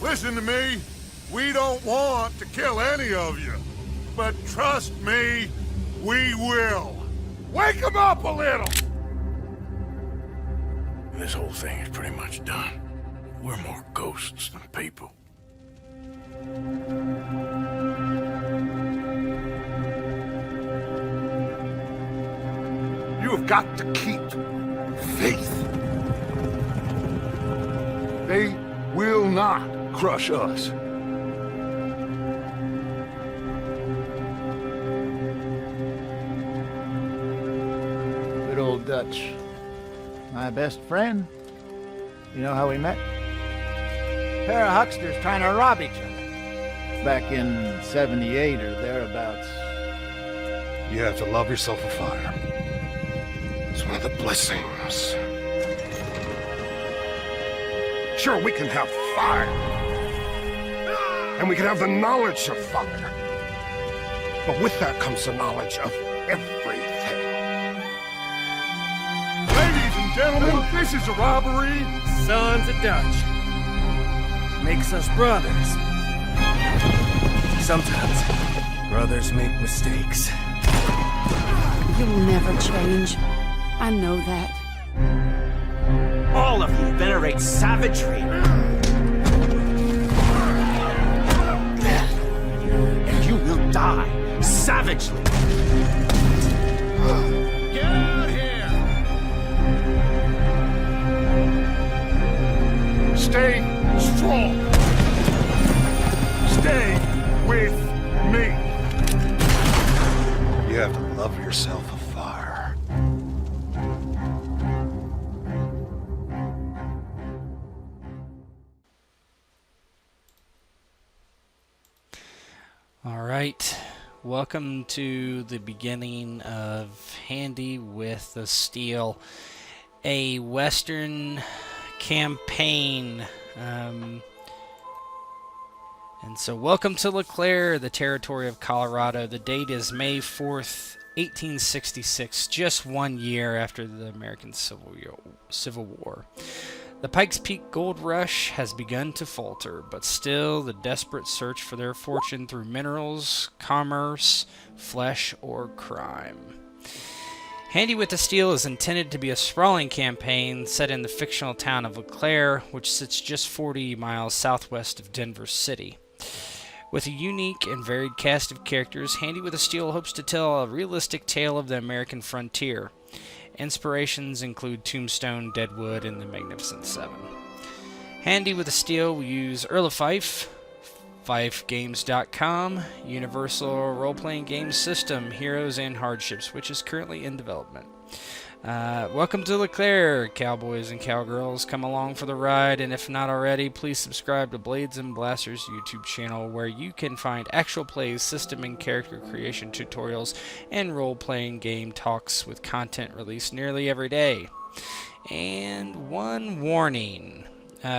Listen to me. We don't want to kill any of you. But trust me, we will. Wake them up a little! This whole thing is pretty much done. We're more ghosts than people. You have got to keep faith. They will not crush us. Good old Dutch. My best friend. You know how we met? Pair of hucksters trying to rob each other. Back in 78 or thereabouts. You have to love yourself a fire. It's one of the blessings. Sure, we can have fire. And we can have the knowledge of fire. But with that comes the knowledge of everything. Ladies and gentlemen, this is a robbery. Sons of Dutch. Makes us brothers. Sometimes, brothers make mistakes. You'll never change. I know that. All of you venerate savagery. And you will die savagely. Get out here! Stay strong. Stay with me. You have to love yourself a fire. All right, welcome to the beginning of Handy with the Steel, a Western campaign. And so welcome to LeClaire, the territory of Colorado. The date is May 4th, 1866, just 1 year after the American Civil War. The Pikes Peak gold rush has begun to falter, but still the desperate search for their fortune through minerals, commerce, flesh, or crime. Handy with the Steel is intended to be a sprawling campaign set in the fictional town of LeClaire, which sits just 40 miles southwest of Denver City. With a unique and varied cast of characters, Handy with the Steel hopes to tell a realistic tale of the American frontier. Inspirations include Tombstone, Deadwood, and the Magnificent Seven. Handy with the Steel will use Earl of Fife, FifeGames.com, Universal Role-Playing Games System, Heroes and Hardships, which is currently in development. Welcome to LeClaire, cowboys and cowgirls. Come along for the ride, and if not already, please subscribe to Blades and Blasters YouTube channel, where you can find actual plays, system and character creation tutorials, and role-playing game talks with content released nearly every day. And one warning.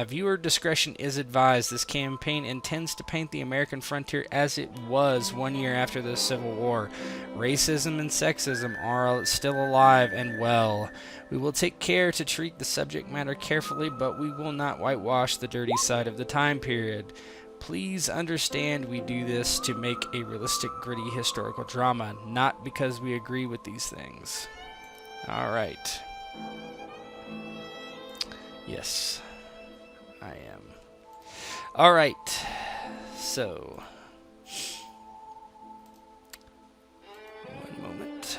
Viewer discretion is advised. This campaign intends to paint the American frontier as it was 1 year after the Civil War. Racism and sexism are still alive and well. We will take care to treat the subject matter carefully, but we will not whitewash the dirty side of the time period. Please understand we do this to make a realistic, gritty historical drama, not because we agree with these things. Alright. Yes. I am. Alright, so one moment.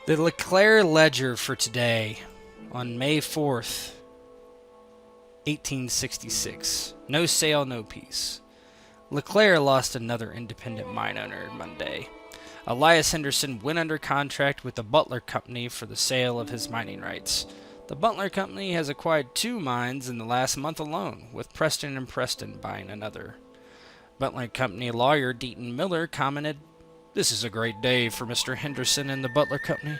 The LeClaire Ledger for today, on May 4th, 1866. No sale, no peace. LeClaire lost another independent mine owner Monday. Elias Henderson went under contract with the Butler Company for the sale of his mining rights. The Butler Company has acquired 2 mines in the last month alone, with Preston and Preston buying another. Butler Company lawyer Deaton Miller commented, "This is a great day for Mr. Henderson and the Butler Company.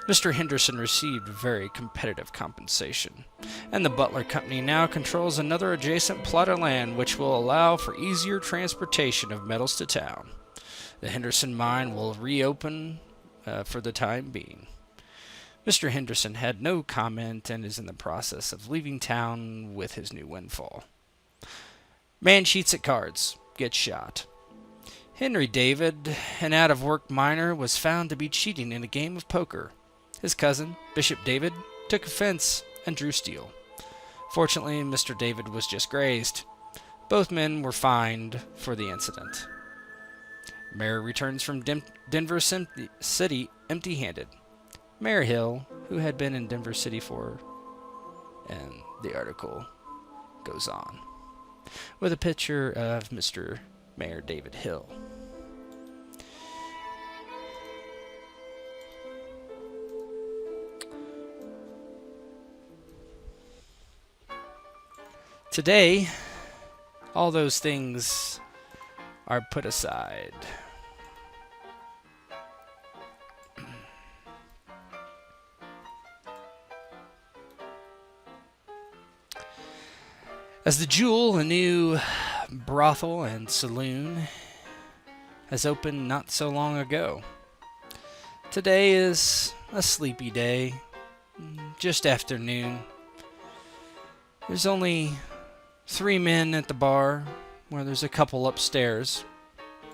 Mr. Henderson received very competitive compensation, and the Butler Company now controls another adjacent plot of land which will allow for easier transportation of metals to town. The Henderson mine will reopen for the time being. Mr. Henderson had no comment and is in the process of leaving town with his new windfall. Man cheats at cards, gets shot. Henry David, an out-of-work miner, was found to be cheating in a game of poker. His cousin, Bishop David, took offense and drew steel. Fortunately, Mr. David was just grazed. Both men were fined for the incident. Mayor returns from Denver City empty-handed. Mayor Hill, who had been in Denver City for... And the article goes on, with a picture of Mr. Mayor David Hill. Today, all those things are put aside. As the Jewel, a new brothel and saloon, has opened not so long ago. Today is a sleepy day, just afternoon. There's only 3 men at the bar, where there's a couple upstairs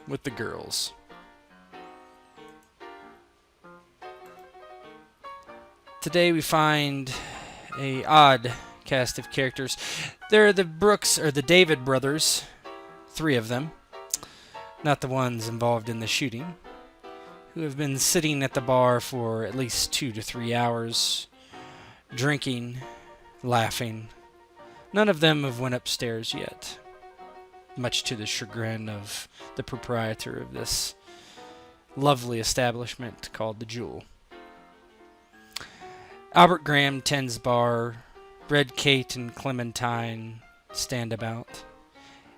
with the girls. Today we find a odd cast of characters. They're the Brooks, or the David brothers, 3 of them, not the ones involved in the shooting, who have been sitting at the bar for at least 2 to 3 hours, drinking, laughing. None of them have went upstairs yet, much to the chagrin of the proprietor of this lovely establishment called the Jewel. Albert Graham tends bar. Red Kate and Clementine stand about.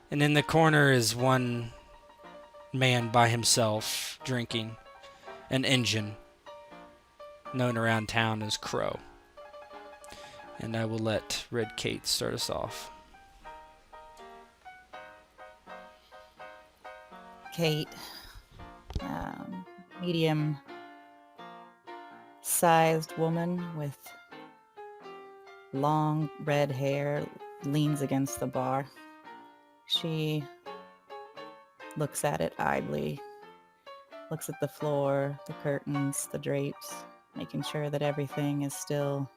And in the corner is one man by himself, drinking, an engine, known around town as Crow. And I will let Red Kate start us off. Kate, medium-sized woman with long red hair, leans against the bar. She looks at it idly, looks at the floor, the curtains, the drapes, making sure that everything is still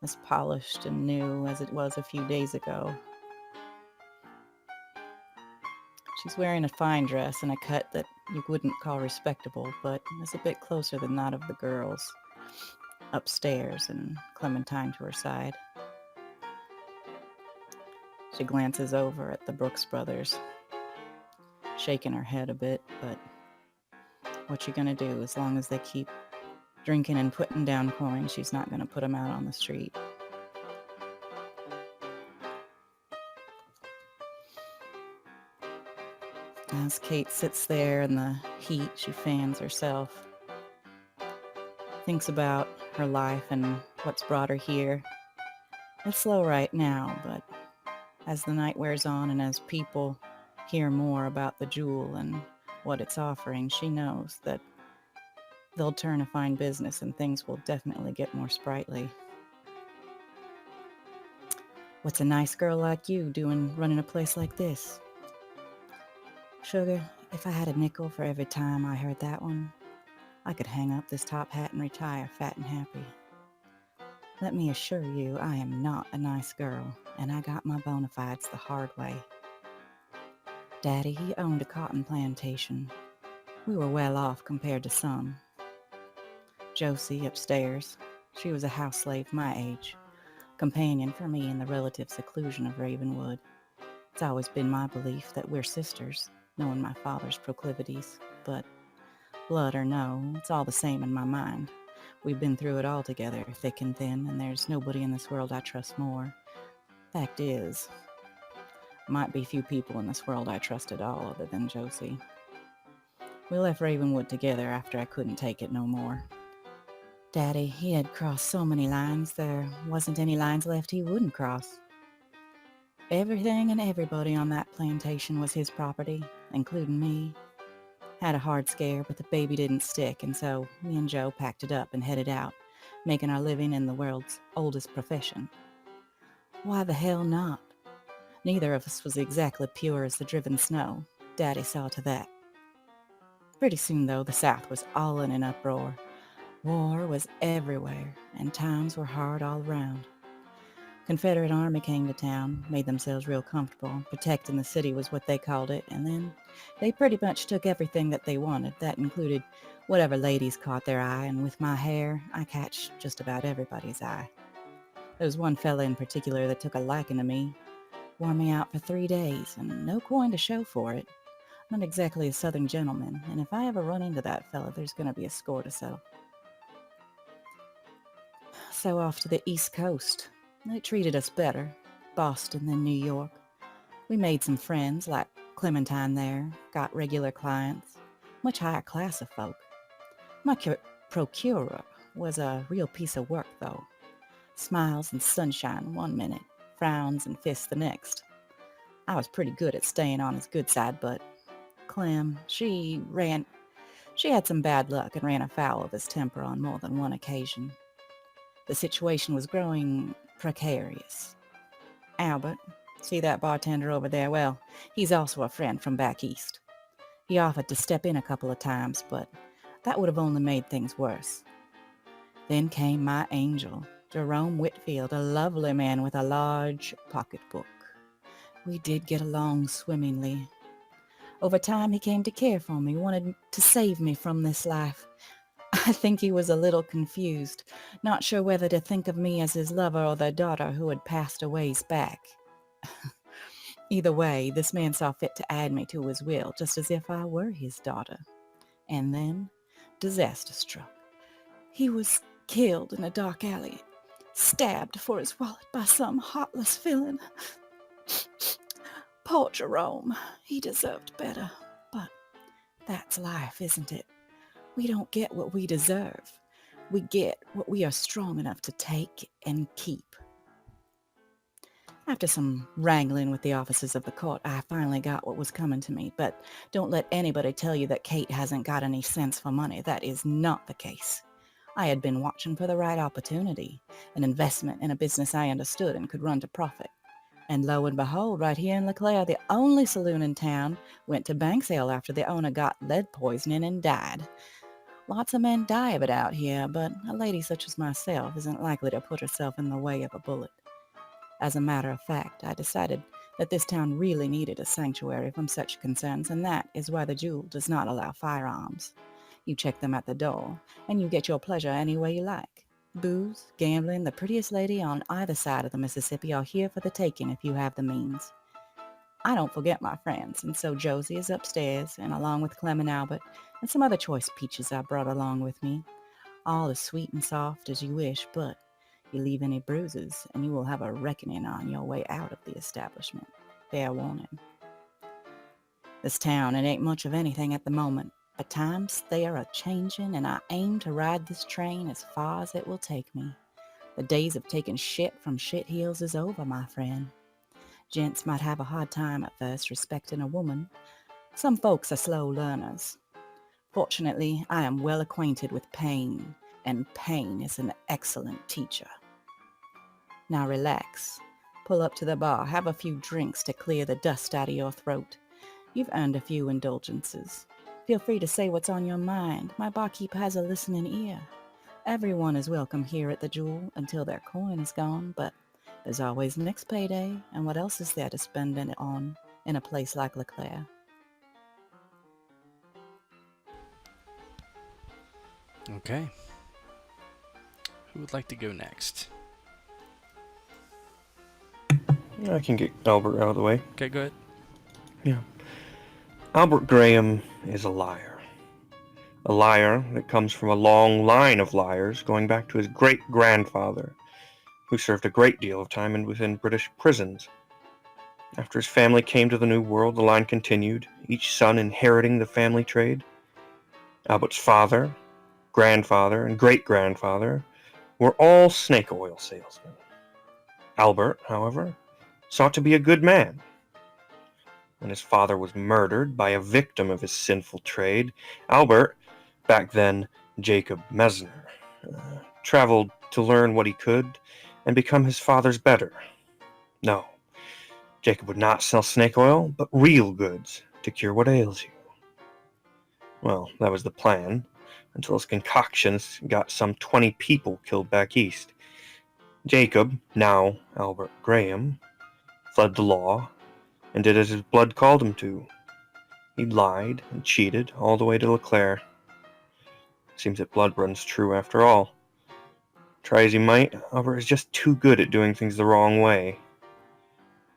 as polished and new as it was a few days ago. She's wearing a fine dress and a cut that you wouldn't call respectable, but is a bit closer than that of the girls upstairs, and Clementine to her side. She glances over at the Brooks brothers, shaking her head a bit, but what you gonna do? As long as they keep drinking and putting down coins, she's not gonna put them out on the street. As Kate sits there in the heat, she fans herself, thinks about her life and what's brought her here. It's slow right now, but as the night wears on and as people hear more about the Jewel and what it's offering, she knows that they'll turn a fine business and things will definitely get more sprightly. What's a nice girl like you doing running a place like this? Sugar, if I had a nickel for every time I heard that one, I could hang up this top hat and retire fat and happy. Let me assure you, I am not a nice girl, and I got my bona fides the hard way. Daddy, he owned a cotton plantation. We were well off compared to some. Josie, upstairs, she was a house slave my age, companion for me in the relative seclusion of Ravenwood. It's always been my belief that we're sisters, knowing my father's proclivities, but blood or no, it's all the same in my mind. We've been through it all together, thick and thin, and there's nobody in this world I trust more. Fact is, might be few people in this world I trust at all other than Josie. We left Ravenwood together after I couldn't take it no more. Daddy, he had crossed so many lines, there wasn't any lines left he wouldn't cross. Everything and everybody on that plantation was his property, including me. Had a hard scare, but the baby didn't stick, and so me and Joe packed it up and headed out, making our living in the world's oldest profession. Why the hell not? Neither of us was exactly pure as the driven snow. Daddy saw to that. Pretty soon, though, the South was all in an uproar. War was everywhere, and times were hard all around. Confederate Army came to town, made themselves real comfortable. Protecting the city was what they called it, and then they pretty much took everything that they wanted. That included whatever ladies caught their eye, and with my hair, I catch just about everybody's eye. There was one fella in particular that took a liking to me, wore me out for 3 days, and no coin to show for it. Not exactly a southern gentleman, and if I ever run into that fella, there's going to be a score to settle. So off to the East Coast. They treated us better, Boston than New York. We made some friends, like Clementine there, got regular clients, much higher class of folk. My procurer was a real piece of work, though. Smiles and sunshine one minute, frowns and fists the next. I was pretty good at staying on his good side, but Clem, she had some bad luck and ran afoul of his temper on more than one occasion. The situation was growing precarious. Albert, see that bartender over there? Well, he's also a friend from back east. He offered to step in a couple of times, but that would have only made things worse. Then came my angel, Jerome Whitfield, a lovely man with a large pocketbook. We did get along swimmingly. Over time, he came to care for me, wanted to save me from this life. I think he was a little confused, not sure whether to think of me as his lover or the daughter who had passed a ways back. Either way, this man saw fit to add me to his will, just as if I were his daughter. And then, disaster struck. He was killed in a dark alley, stabbed for his wallet by some heartless villain. Poor Jerome, he deserved better, but that's life, isn't it? We don't get what we deserve. We get what we are strong enough to take and keep. After some wrangling with the officers of the court, I finally got what was coming to me, but don't let anybody tell you that Kate hasn't got any sense for money. That is not the case. I had been watching for the right opportunity, an investment in a business I understood and could run to profit. And lo and behold, right here in LeClaire, the only saloon in town, went to bank sale after the owner got lead poisoning and died. Lots of men die of it out here, but a lady such as myself isn't likely to put herself in the way of a bullet. As a matter of fact, I decided that this town really needed a sanctuary from such concerns, and that is why the Jewel does not allow firearms. You check them at the door, and you get your pleasure any way you like. Booze, gambling, the prettiest lady on either side of the Mississippi are here for the taking if you have the means. I don't forget my friends, and so Josie is upstairs, and along with Clem and Albert, and some other choice peaches I brought along with me. All as sweet and soft as you wish, but you leave any bruises, and you will have a reckoning on your way out of the establishment. Fair warning. This town, it ain't much of anything at the moment, but times they are a-changin', and I aim to ride this train as far as it will take me. The days of taking shit from shit heels is over, my friend. Gents might have a hard time at first respecting a woman. Some folks are slow learners. Fortunately, I am well acquainted with pain, and pain is an excellent teacher. Now relax. Pull up to the bar, have a few drinks to clear the dust out of your throat. You've earned a few indulgences. Feel free to say what's on your mind. My barkeep has a listening ear. Everyone is welcome here at the Jewel until their coin is gone, but there's always next payday, and what else is there to spend it on in a place like LeClaire? Okay. Who would like to go next? I can get Albert out of the way. Okay, go ahead. Yeah. Albert Graham is a liar. A liar that comes from a long line of liars going back to his great-grandfather, who served a great deal of time within British prisons. After his family came to the New World, the line continued, each son inheriting the family trade. Albert's father, grandfather, and great-grandfather were all snake oil salesmen. Albert, however, sought to be a good man. when his father was murdered by a victim of his sinful trade, Albert, back then Jacob Mesner, traveled to learn what he could and become his father's better. No, Jacob would not sell snake oil, but real goods to cure what ails you. Well, that was the plan, until his concoctions got some 20 people killed back east. Jacob, now Albert Graham, fled the law and did as his blood called him to. He lied and cheated all the way to LeClaire. Seems that blood runs true after all. Try as he might, Albert is just too good at doing things the wrong way.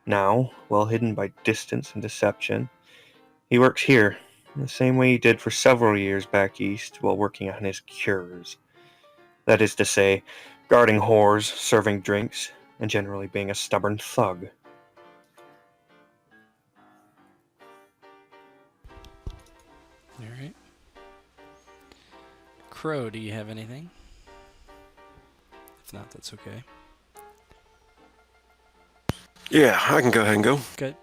Now, well hidden by distance and deception, he works here, in the same way he did for several years back east while working on his cures. That is to say, guarding whores, serving drinks, and generally being a stubborn thug. Alright. Crow, do you have anything? If not, that's okay. Yeah, I can go ahead and go. Good.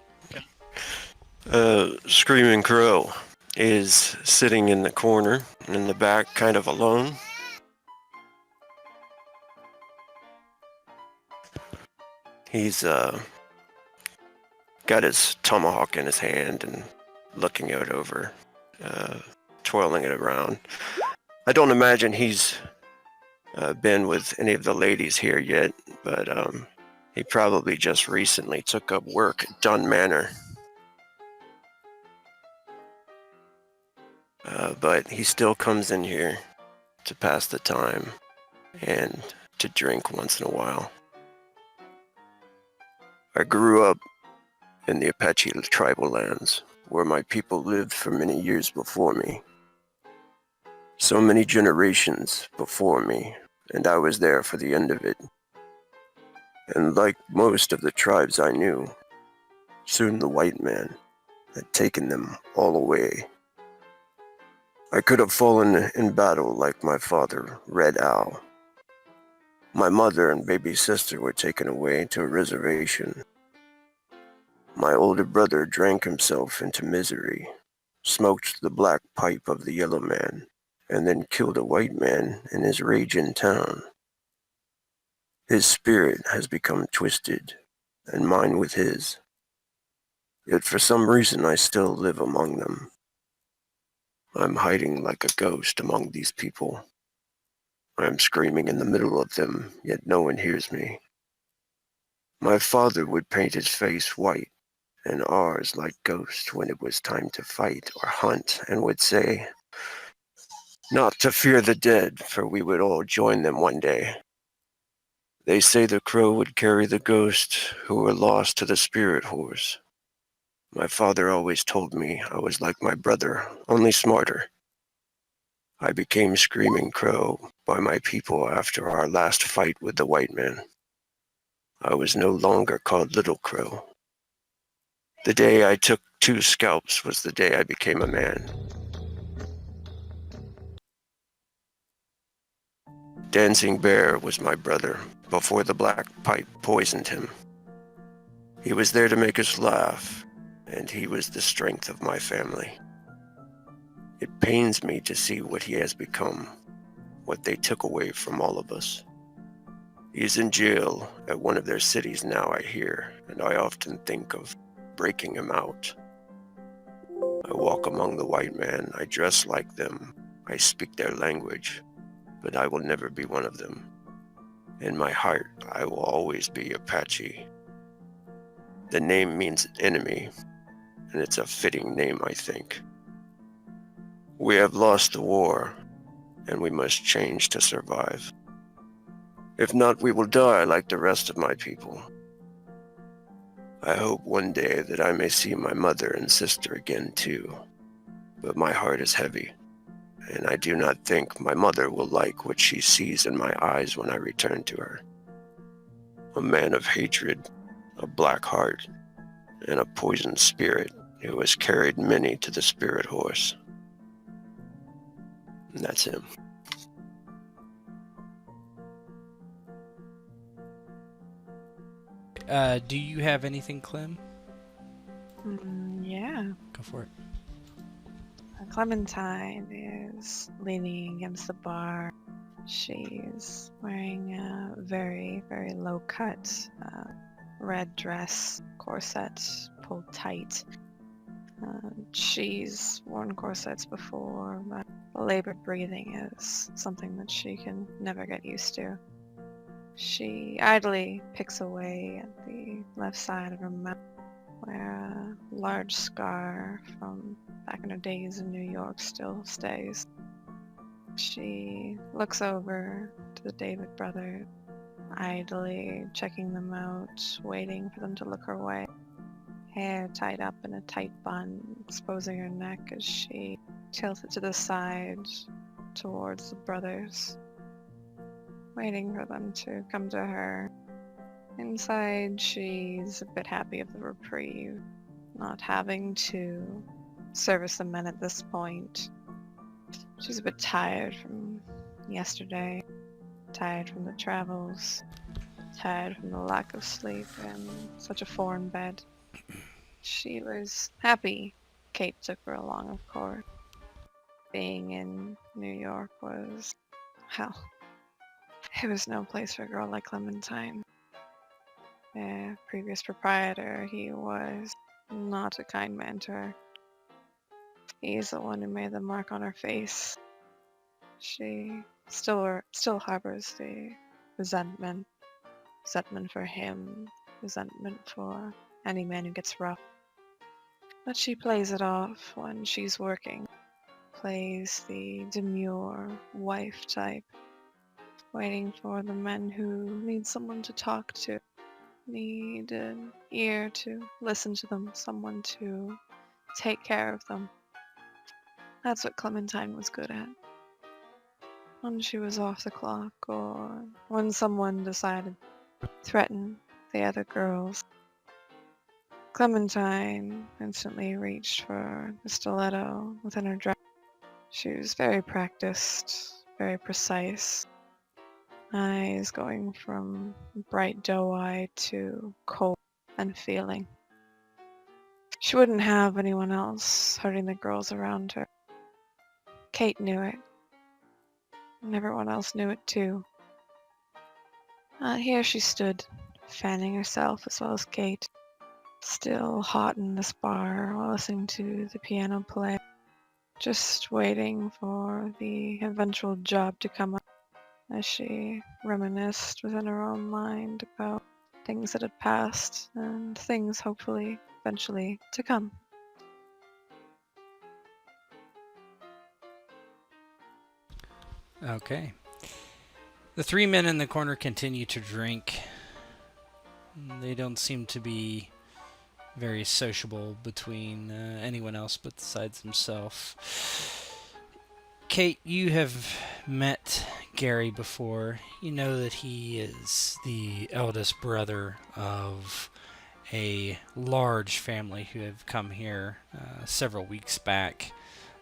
Screaming Crow is sitting in the corner, in the back, kind of alone. He's got his tomahawk in his hand and looking it over, twirling it around. I don't imagine he's been with any of the ladies here yet, but he probably just recently took up work at Dunn Manor. But he still comes in here to pass the time and to drink once in a while. I grew up in the Apache tribal lands, where my people lived for many years before me. So many generations before me, and I was there for the end of it. And like most of the tribes I knew, soon the white man had taken them all away. I could have fallen in battle like my father, Red Owl. My mother and baby sister were taken away to a reservation. My older brother drank himself into misery, smoked the black pipe of the yellow man, and then killed a white man in his rage in town. His spirit has become twisted, and mine with his. Yet for some reason I still live among them. I'm hiding like a ghost among these people. I'm screaming in the middle of them, yet no one hears me. My father would paint his face white, and ours like ghosts when it was time to fight or hunt, and would say, "Not to fear the dead, for we would all join them one day." They say the crow would carry the ghosts who were lost to the spirit horse. My father always told me I was like my brother, only smarter. I became Screaming Crow by my people after our last fight with the white man. I was no longer called Little Crow. The day I took 2 scalps was the day I became a man. Dancing Bear was my brother before the black pipe poisoned him. He was there to make us laugh, and he was the strength of my family. It pains me to see what he has become, what they took away from all of us. He is in jail at one of their cities now, I hear, and I often think of breaking him out. I walk among the white men, I dress like them, I speak their language, but I will never be one of them. In my heart, I will always be Apache. The name means enemy, and it's a fitting name, I think. We have lost the war, and we must change to survive. If not, we will die like the rest of my people. I hope one day that I may see my mother and sister again too, but my heart is heavy, and I do not think my mother will like what she sees in my eyes when I return to her. A man of hatred, a black heart, and a poisoned spirit who has carried many to the spirit horse. And that's him. Do you have anything, Clem? Yeah. Go for it. Clementine is leaning against the bar. She's wearing a very, very low-cut red dress, corset pulled tight. She's worn corsets before, but labored breathing is something that she can never get used to. She idly picks away at the left side of her mouth, where a large scar from back in her days in New York still stays. She looks over to the David brothers, idly checking them out, waiting for them to look her way. Hair tied up in a tight bun, exposing her neck as she tilted to the side towards the brothers, waiting for them to come to her. Inside, she's a bit happy of the reprieve, not having to service the men at this point. She's a bit tired from yesterday, tired from the travels, tired from the lack of sleep in such a foreign bed. She was happy Kate took her along, of course. Being in New York was, hell, it was no place for a girl like Clementine. The previous proprietor, he was not a kind man to her. He's the one who made the mark on her face. She still harbors the resentment for him, resentment for any man who gets rough. But she plays it off when she's working, plays the demure wife type, waiting for the men who need someone to talk to, need an ear to listen to them, someone to take care of them. That's what Clementine was good at. When she was off the clock, or when someone decided to threaten the other girls, Clementine instantly reached for the stiletto within her dress. She was very practiced, very precise. Eyes going from bright doe-eyed to cold and feeling. She wouldn't have anyone else hurting the girls around her. Kate knew it. And everyone else knew it too. Here she stood, fanning herself as well as Kate, still hot in this bar while listening to the piano play, just waiting for the eventual job to come up, as she reminisced within her own mind about things that had passed and things hopefully eventually to come. Okay. The three men in the corner continue to drink. They don't seem to be very sociable between anyone else besides himself. Kate, you have met Gary before. You know that he is the eldest brother of a large family who have come here several weeks back.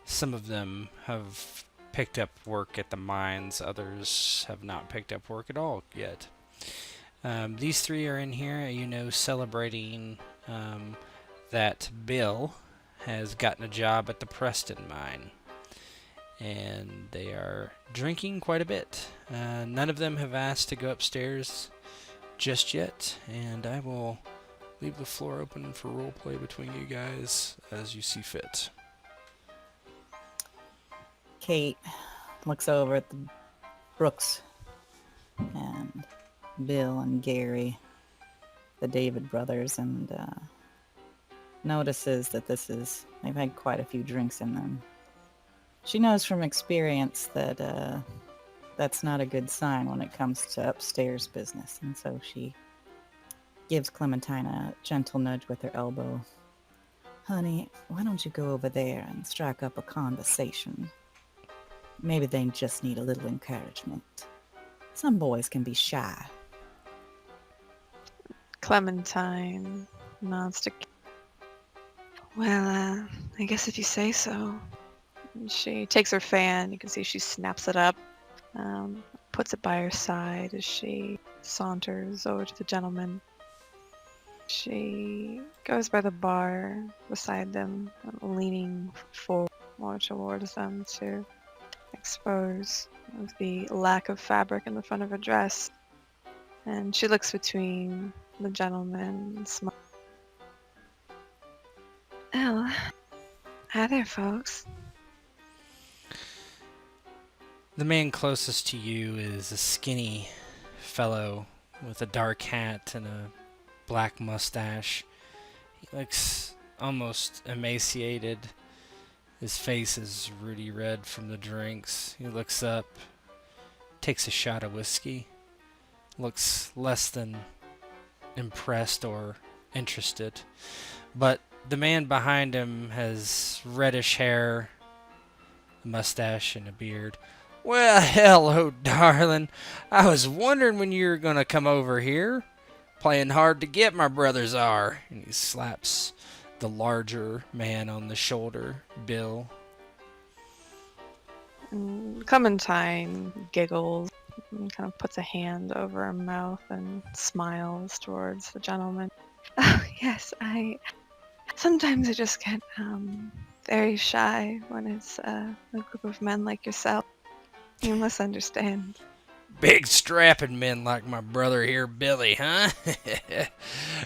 Some of them have picked up work at the mines, others have not picked up work at all yet. These three are in here, celebrating that Bill has gotten a job at the Preston mine. And they are drinking quite a bit. None of them have asked to go upstairs just yet, and I will leave the floor open for roleplay between you guys as you see fit. Kate looks over at the Brooks and Bill and Gary, the David brothers, and notices that they've had quite a few drinks in them. She knows from experience that that's not a good sign when it comes to upstairs business, and so she gives Clementine a gentle nudge with her elbow. Honey, why don't you go over there and strike up a conversation? Maybe they just need a little encouragement. Some boys can be shy. Clementine nods to Kate. Well, I guess if you say so. And she takes her fan. You can see she snaps it up, puts it by her side as she saunters over to the gentleman. She goes by the bar beside them, leaning forward more towards them to expose the lack of fabric in the front of her dress. And she looks between the gentlemen and smiles. Oh, hi there, folks. The man closest to you is a skinny fellow with a dark hat and a black mustache. He looks almost emaciated. His face is ruddy red from the drinks. He looks up, takes a shot of whiskey, looks less than impressed or interested. But the man behind him has reddish hair, a mustache, and a beard. Well, hello, darling. I was wondering when you were going to come over here. Playing hard to get, my brothers are. And he slaps the larger man on the shoulder, Bill. And Clementine giggles and kind of puts a hand over her mouth and smiles towards the gentleman. Oh, yes, sometimes I just get very shy when it's a group of men like yourself. You must understand. Big strapping men like my brother here, Billy, huh?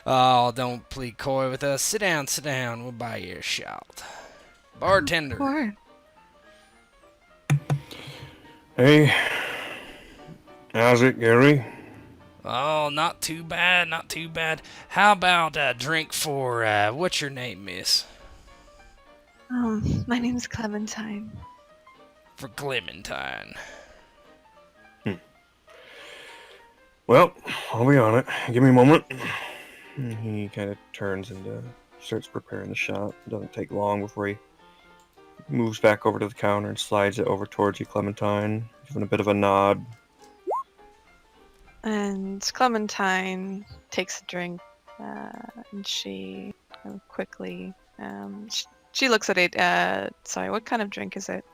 Oh, don't play coy with us. Sit down. We'll buy you a shot. Bartender. Or Hey, how's it, Gary? Oh, not too bad. How about a drink for, what's your name, miss? my name's Clementine. For Clementine. Well, I'll be on it. Give me a moment. And he kind of turns and starts preparing the shot. It doesn't take long before he moves back over to the counter and slides it over towards you, Clementine, giving a bit of a nod. And Clementine takes a drink, and she quickly, she looks at it. Sorry, what kind of drink is it?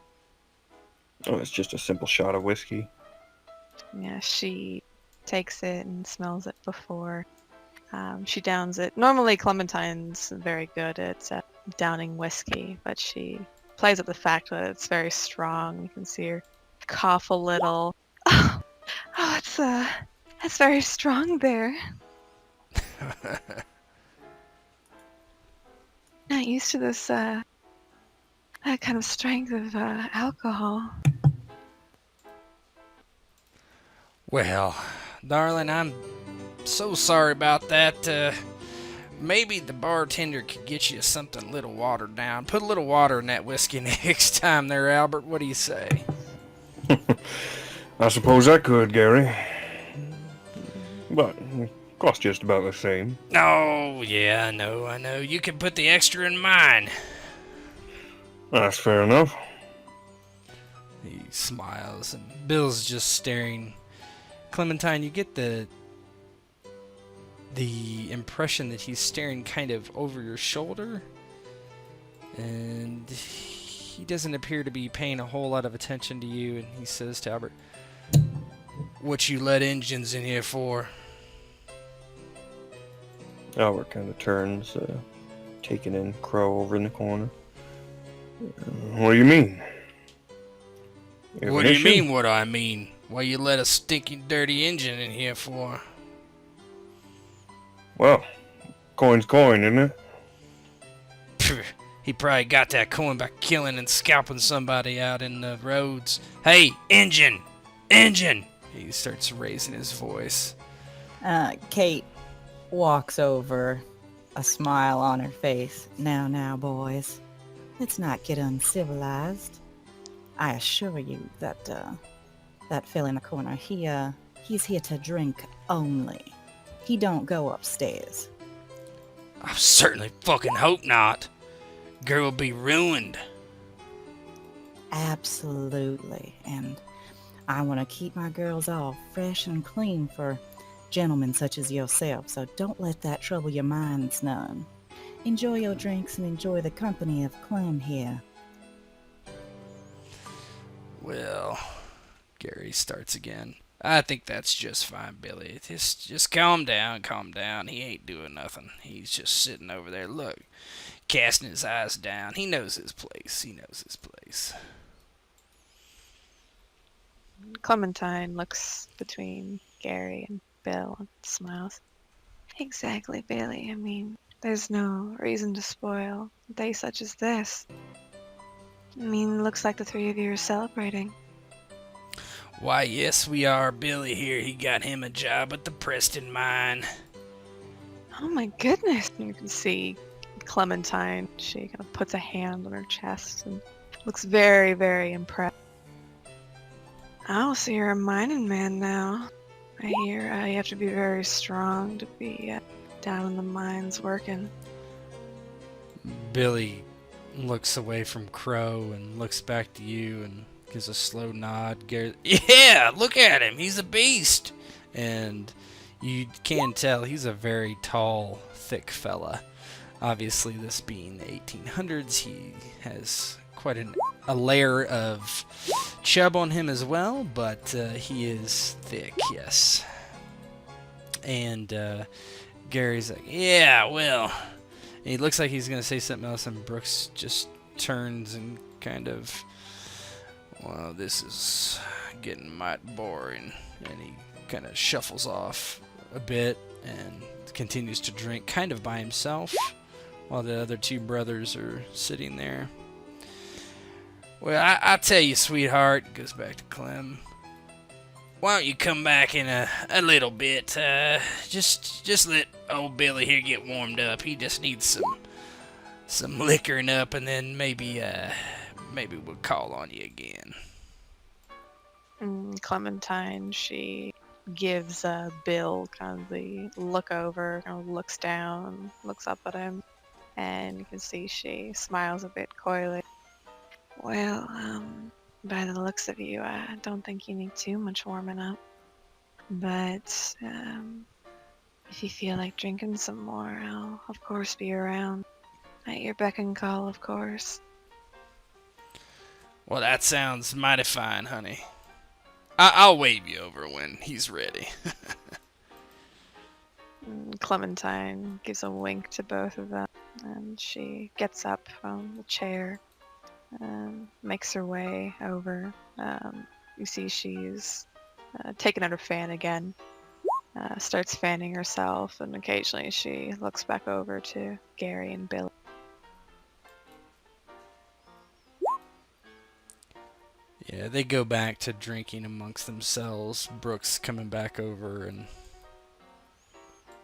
Oh, it's just a simple shot of whiskey. Yeah, she takes it and smells it before she downs it. Normally, Clementine's very good at downing whiskey, but she plays up the fact that it's very strong. You can see her cough a little. Oh, it's very strong there. Not used to this that kind of strength of alcohol. Well, darling, I'm so sorry about that. Maybe the bartender could get you something a little watered down. Put a little water in that whiskey next time there, Albert. What do you say? I suppose I could, Gary. But it costs just about the same. Oh, yeah, I know. You can put the extra in mine. That's fair enough. He smiles, and Bill's just staring. Clementine, you get the impression that he's staring kind of over your shoulder, and he doesn't appear to be paying a whole lot of attention to you, and he says to Albert, "What you let Injuns in here for?" Albert kind of turns, taking in Crow over in the corner. What do you mean? What do you mean, what I mean? Why you let a stinking dirty Injun in here for? Well, coin's coin, isn't it? Pfft, he probably got that coin by killing and scalping somebody out in the roads. Hey, Injun! Injun! He starts raising his voice. Kate walks over, a smile on her face. Now, boys. Let's not get uncivilized. I assure you that, that fella in the corner, he's here to drink only. He don't go upstairs. I certainly fucking hope not. Girl will be ruined. Absolutely. And I want to keep my girls all fresh and clean for gentlemen such as yourself, so don't let that trouble your minds none. Enjoy your drinks and enjoy the company of Clem here. Well, Gary starts again. I think that's just fine, Billy. Just calm down, calm down. He ain't doing nothing. He's just sitting over there, look, casting his eyes down. He knows his place. He knows his place. Clementine looks between Gary and Bill and smiles. Exactly, Billy. I mean, there's no reason to spoil a day such as this. I mean, looks like the three of you are celebrating. Why, yes, we are. Billy here, he got him a job at the Preston mine. Oh my goodness. You can see Clementine. She kind of puts a hand on her chest and looks very, very impressed. Oh, so you're a mining man now. I hear you have to be very strong to be down in the mines working. Billy looks away from Crow and looks back to you and gives a slow nod. Yeah, look at him. He's a beast. And you can tell he's a very tall, thick fella. Obviously, this being the 1800s, he has quite a layer of chub on him as well, but he is thick, yes. And Gary's like, yeah, well. And he looks like he's going to say something else, and Brooks just turns and kind of, well, this is getting mighty boring. And he kind of shuffles off a bit and continues to drink kind of by himself while the other two brothers are sitting there. Well, I tell you, sweetheart, goes back to Clem. Why don't you come back in a little bit? Just let old Billy here get warmed up. He just needs some liquoring up, and then maybe we'll call on you again. Clementine, she gives Bill kind of the look over, kind of looks down, looks up at him, and you can see she smiles a bit coyly. Well, by the looks of you, I don't think you need too much warming up. But if you feel like drinking some more, I'll of course be around. At your beck and call, of course. Well, that sounds mighty fine, honey. I'll wave you over when he's ready. Clementine gives a wink to both of them, and she gets up from the chair. Makes her way over. You see she's taken out her fan again, starts fanning herself, and occasionally she looks back over to Gary and Bill. Yeah, they go back to drinking amongst themselves. Brooks coming back over and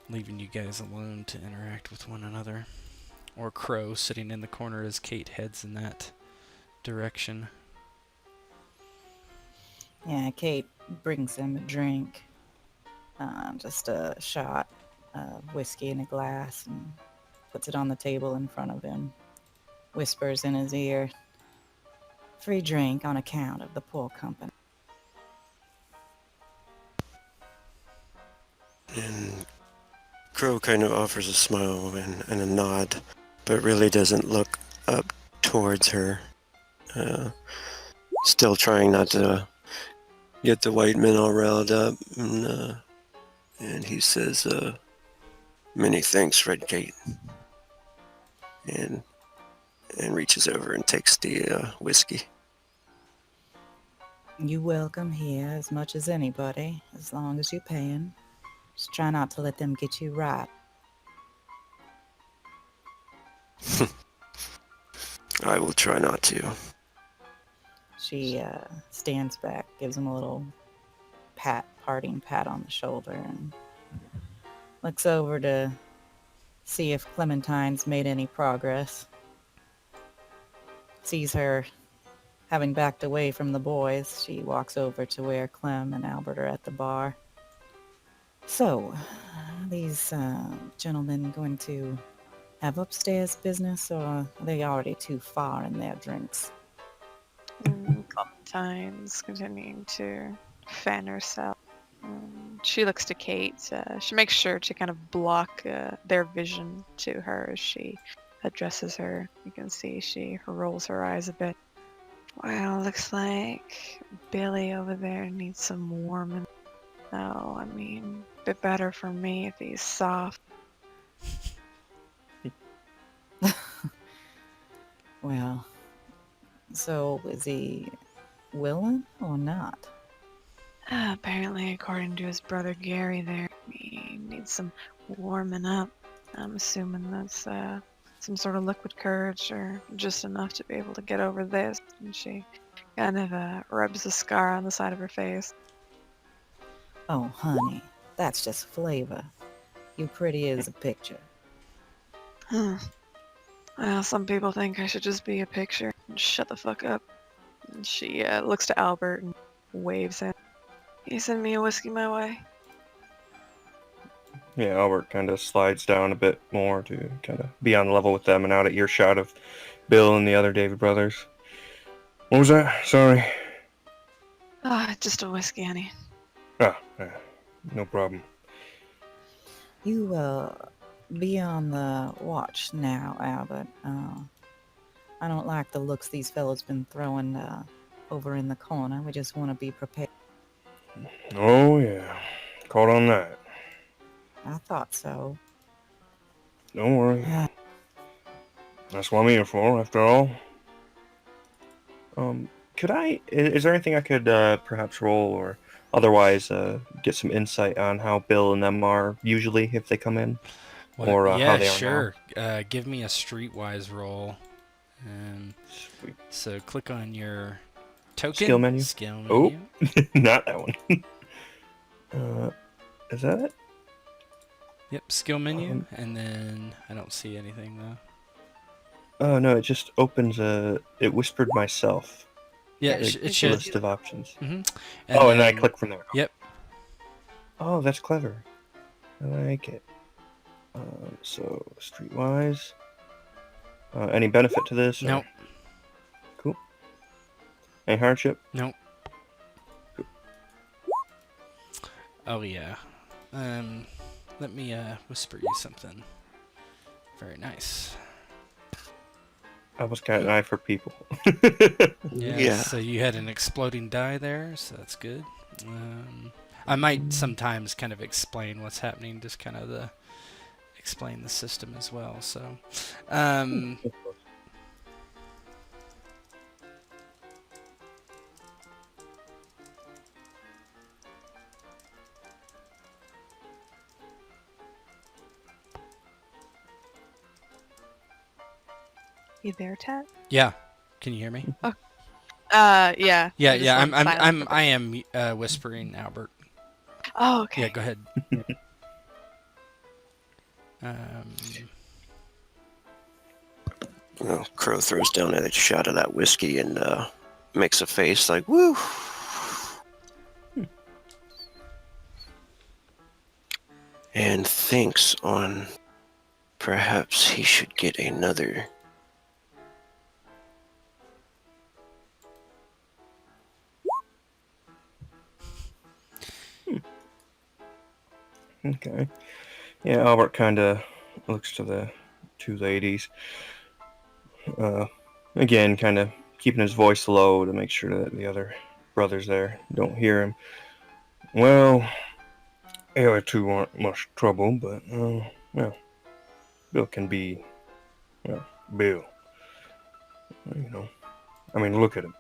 leaving you guys alone to interact with one another. Or Crow sitting in the corner as Kate heads in that direction. Yeah, Kate brings him a drink. Just a shot of whiskey in a glass and puts it on the table in front of him. Whispers in his ear, "Free drink on account of the poor company." And Crow kind of offers a smile and a nod, but really doesn't look up towards her. Still trying not to get the white men all riled up. And he says, "Many thanks, Red Kate." And reaches over and takes the whiskey. You welcome here as much as anybody, as long as you're paying. Just try not to let them get you right. I will try not to. She stands back, gives him a little parting pat on the shoulder, and looks over to see if Clementine's made any progress. Sees her having backed away from the boys. She walks over to where Clem and Albert are at the bar. So, these gentlemen going to have upstairs business, or are they already too far in their drinks? Clementine's continuing to fan herself. She looks to Kate. She makes sure to kind of block their vision to her as she addresses her. You can see she rolls her eyes a bit. Well, looks like Billy over there needs some warming. No, I mean, a bit better for me if he's soft. Well, so is he willing or not? Apparently, according to his brother Gary there, he needs some warming up. I'm assuming that's some sort of liquid courage or just enough to be able to get over this. And she kind of rubs a scar on the side of her face. Oh, honey, that's just flavor. You pretty as a picture. Huh. Well, some people think I should just be a picture and shut the fuck up. And she looks to Albert and waves him. Can you send me a whiskey my way? Yeah, Albert kind of slides down a bit more to kind of be on level with them and out of earshot of Bill and the other David brothers. What was that? Sorry. Just a whiskey, honey. No problem. You, be on the watch now, Albert. I don't like the looks these fellows been throwing, over in the corner. We just want to be prepared. Oh, yeah. Caught on that. I thought so. Don't worry. That's what I'm here for, after all. Is there anything I could perhaps roll or otherwise get some insight on how Bill and them are usually if they come in? Or yeah, how they are sure. Give me a streetwise roll. Sweet. So click on your token. Skill menu? Skill menu. Oh, not that one. Is that it? Yep, skill menu. And then I don't see anything though. Oh, no, it just opens it whispered myself. Yeah, it should. List of options. Mm-hmm. And then I click from there. Yep. Oh, that's clever. I like it. So, streetwise. Any benefit to this? Nope. Cool. Any hardship? Nope. Cool. Oh, yeah. Let me whisper you something. Very nice. I was got an eye for people. Yeah, so you had an exploding die there, so that's good. I might sometimes kind of explain what's happening, just kind of explain the system as well. So, You there, Ted? yeah, can you hear me? Oh. Yeah. Yeah. I am whispering, Albert. Oh, okay. Yeah, go ahead. Crow throws down a shot of that whiskey and makes a face like, woo! And thinks on perhaps he should get another. Okay. Yeah, Albert kind of looks to the two ladies. Again, kind of keeping his voice low to make sure that the other brothers there don't hear him. Well, the other two aren't much trouble, but, well, Bill can be, well, Bill. You know, I mean, look at him.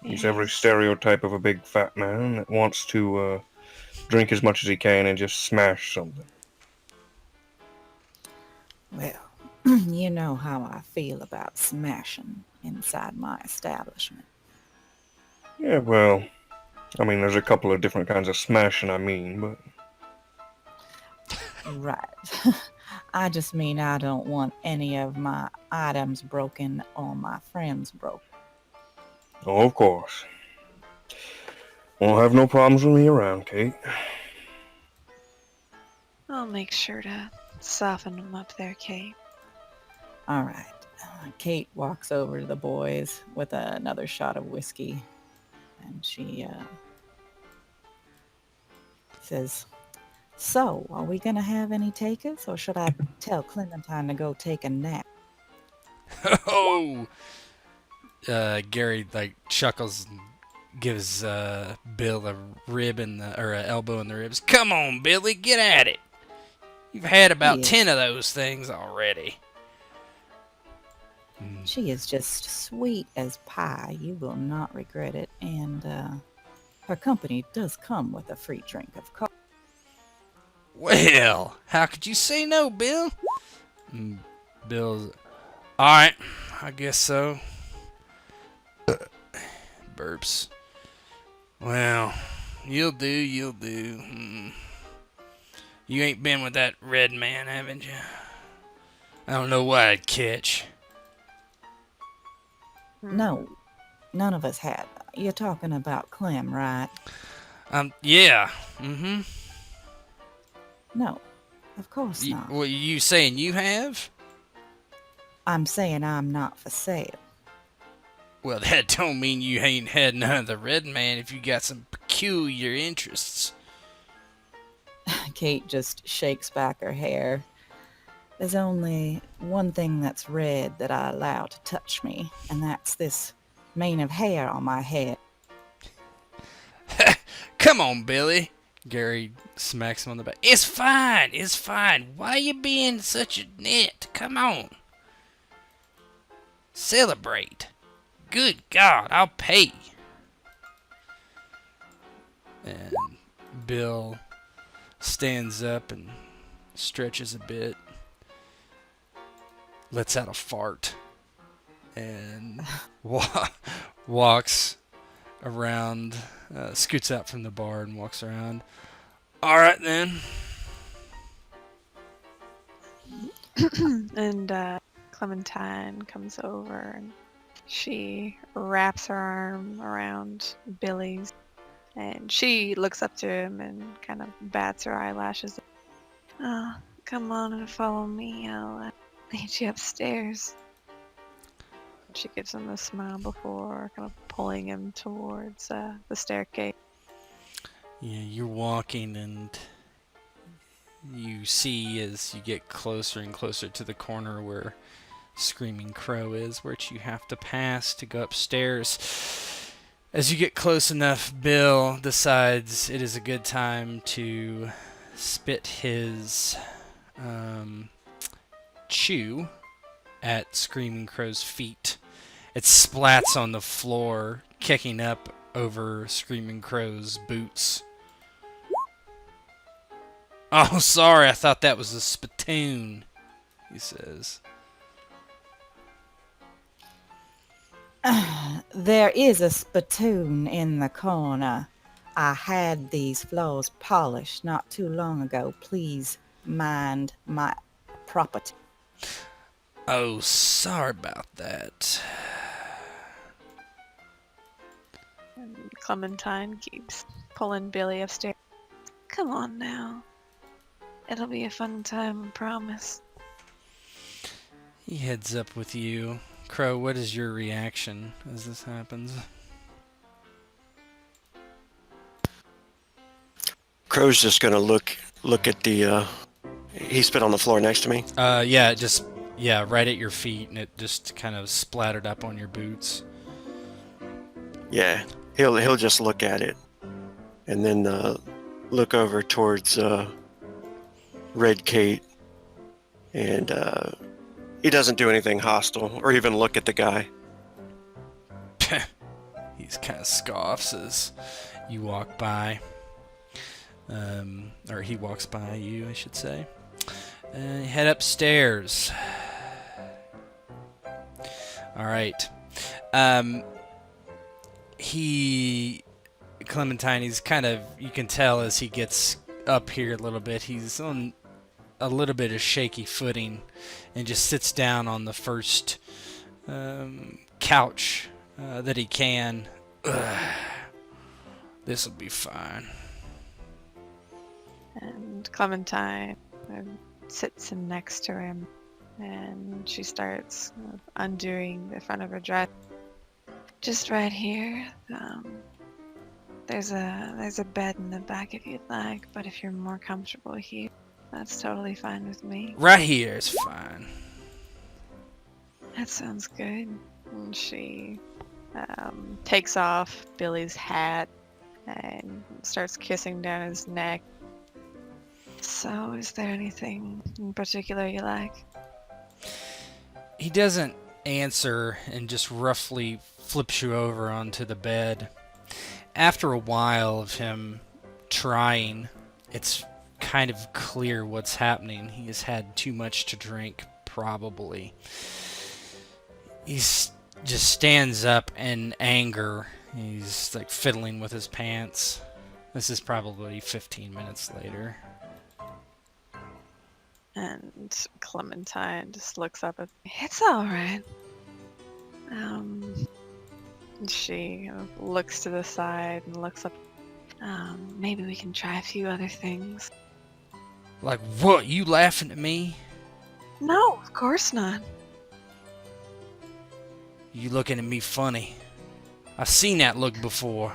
He's every stereotype of a big fat man that wants to, drink as much as he can and just smash something. Well, you know how I feel about smashing inside my establishment. Yeah, well, I mean, there's a couple of different kinds of smashing, I mean, but... Right. I just mean I don't want any of my items broken or my friends broken. Oh, of course. Won't have no problems with me around, Kate. I'll make sure to soften them up there, Kate. All right. Kate walks over to the boys with another shot of whiskey, and she says, "So, are we gonna have any takers, or should I tell Clementine to go take a nap?" Oh! Gary, like, chuckles and gives Bill a rib in the or an elbow in the ribs. Come on, Billy, get at it. You've had about Yes. 10 of those things already. She is just sweet as pie. You will not regret it. And her company does come with a free drink of coffee. Well, how could you say no, Bill? Bill's, alright, I guess so. Burps. Well, you'll do. You ain't been with that red man, haven't you? I don't know what I'd catch. No, none of us had. You're talking about Clem, right? Yeah. No, of course not. What, you saying you have? I'm saying I'm not for sale. Well, that don't mean you ain't had none of the red man if you got some peculiar interests. Kate just shakes back her hair. There's only one thing that's red that I allow to touch me, and that's this mane of hair on my head. Come on, Billy. Gary smacks him on the back. It's fine. Why you being such a nit? Come on. Celebrate. Good God, I'll pay. And Bill stands up and stretches a bit, lets out a fart, and walks around, scoots out from the bar and walks around. All right, then. And Clementine comes over and she wraps her arm around Billy's and she looks up to him and kind of bats her eyelashes. Oh, come on and follow me. I'll lead you upstairs. She gives him a smile before kind of pulling him towards the staircase. Yeah, you're walking and you see as you get closer and closer to the corner where Screaming Crow is, which you have to pass to go upstairs. As you get close enough, Bill decides it is a good time to spit his chew at Screaming Crow's feet. It splats on the floor, kicking up over Screaming Crow's boots. Oh, sorry, I thought that was a spittoon, he says. There is a spittoon in the corner. I had these floors polished not too long ago. Please mind my property. Oh, sorry about that. And Clementine keeps pulling Billy upstairs. Come on now. It'll be a fun time, I promise. He heads up with you. Crow, what is your reaction as this happens? Crow's just gonna look at the. He spit on the floor next to me. Yeah, right at your feet, and it just kind of splattered up on your boots. Yeah, he'll just look at it, and then look over towards Red Kate, and he doesn't do anything hostile or even look at the guy. He kind of scoffs as you walk by. Or he walks by you, I should say. And head upstairs. Alright. Clementine, he's kind of, you can tell as he gets up here a little bit, he's on a little bit of shaky footing and just sits down on the first couch that he can. This will be fine. And Clementine sits in next to him, and she starts undoing the front of her dress. Just right here. There's a bed in the back if you'd like, but if you're more comfortable here, that's totally fine with me. Right here is fine. That sounds good. And she takes off Billy's hat and starts kissing down his neck. So, is there anything in particular you like? He doesn't answer and just roughly flips you over onto the bed. After a while of him trying, it's kind of clear what's happening. He has had too much to drink, probably. He just stands up in anger. He's like fiddling with his pants. This is probably 15 minutes later. And Clementine just looks up at me. It's alright. She looks to the side and looks up. Maybe we can try a few other things. Like, what? You laughing at me? No, of course not. You looking at me funny. I've seen that look before.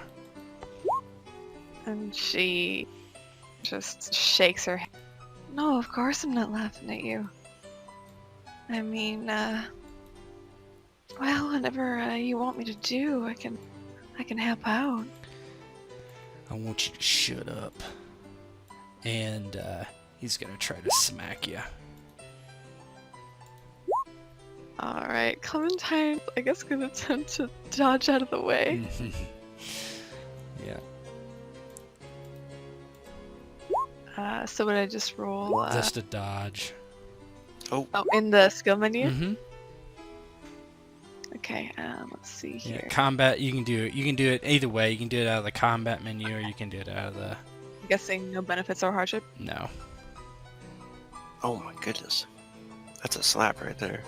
And she just shakes her head. No, of course I'm not laughing at you. I mean, well, whatever you want me to do, I can help out. I want you to shut up. And he's gonna try to smack you. Alright, Clementine, I guess, gonna attempt to dodge out of the way. Yeah. So would I just roll? Just a dodge. Oh, in the skill menu? Mm-hmm. Okay, let's see here. Yeah, combat, you can do it. You can do it either way. You can do it out of the combat menu, or you can do it out of the... I'm guessing no benefits or hardship? No. Oh my goodness. That's a slap right there.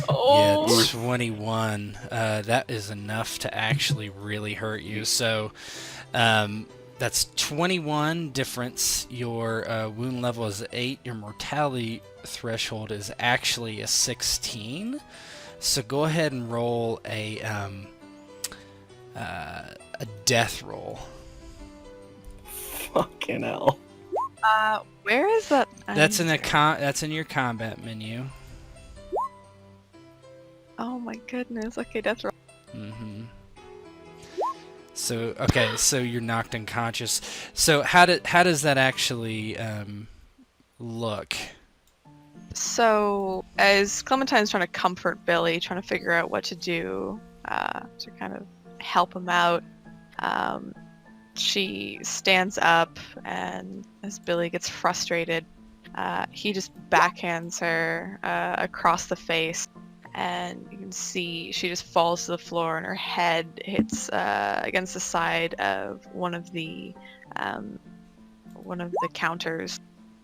Oh! Yeah, 21. That is enough to actually really hurt you. So, that's 21 difference. Your wound level is 8. Your mortality threshold is actually a 16. So go ahead and roll a death roll. Fucking hell. Where is that? That's in your combat menu. Oh my goodness. Okay, death roll. Mm-hmm. So okay, so you're knocked unconscious. So how does that actually look? So as Clementine's trying to comfort Billy, trying to figure out what to do to kind of help him out, she stands up, and as Billy gets frustrated, he just backhands her across the face. And you can see she just falls to the floor, and her head hits against the side of one of the counters,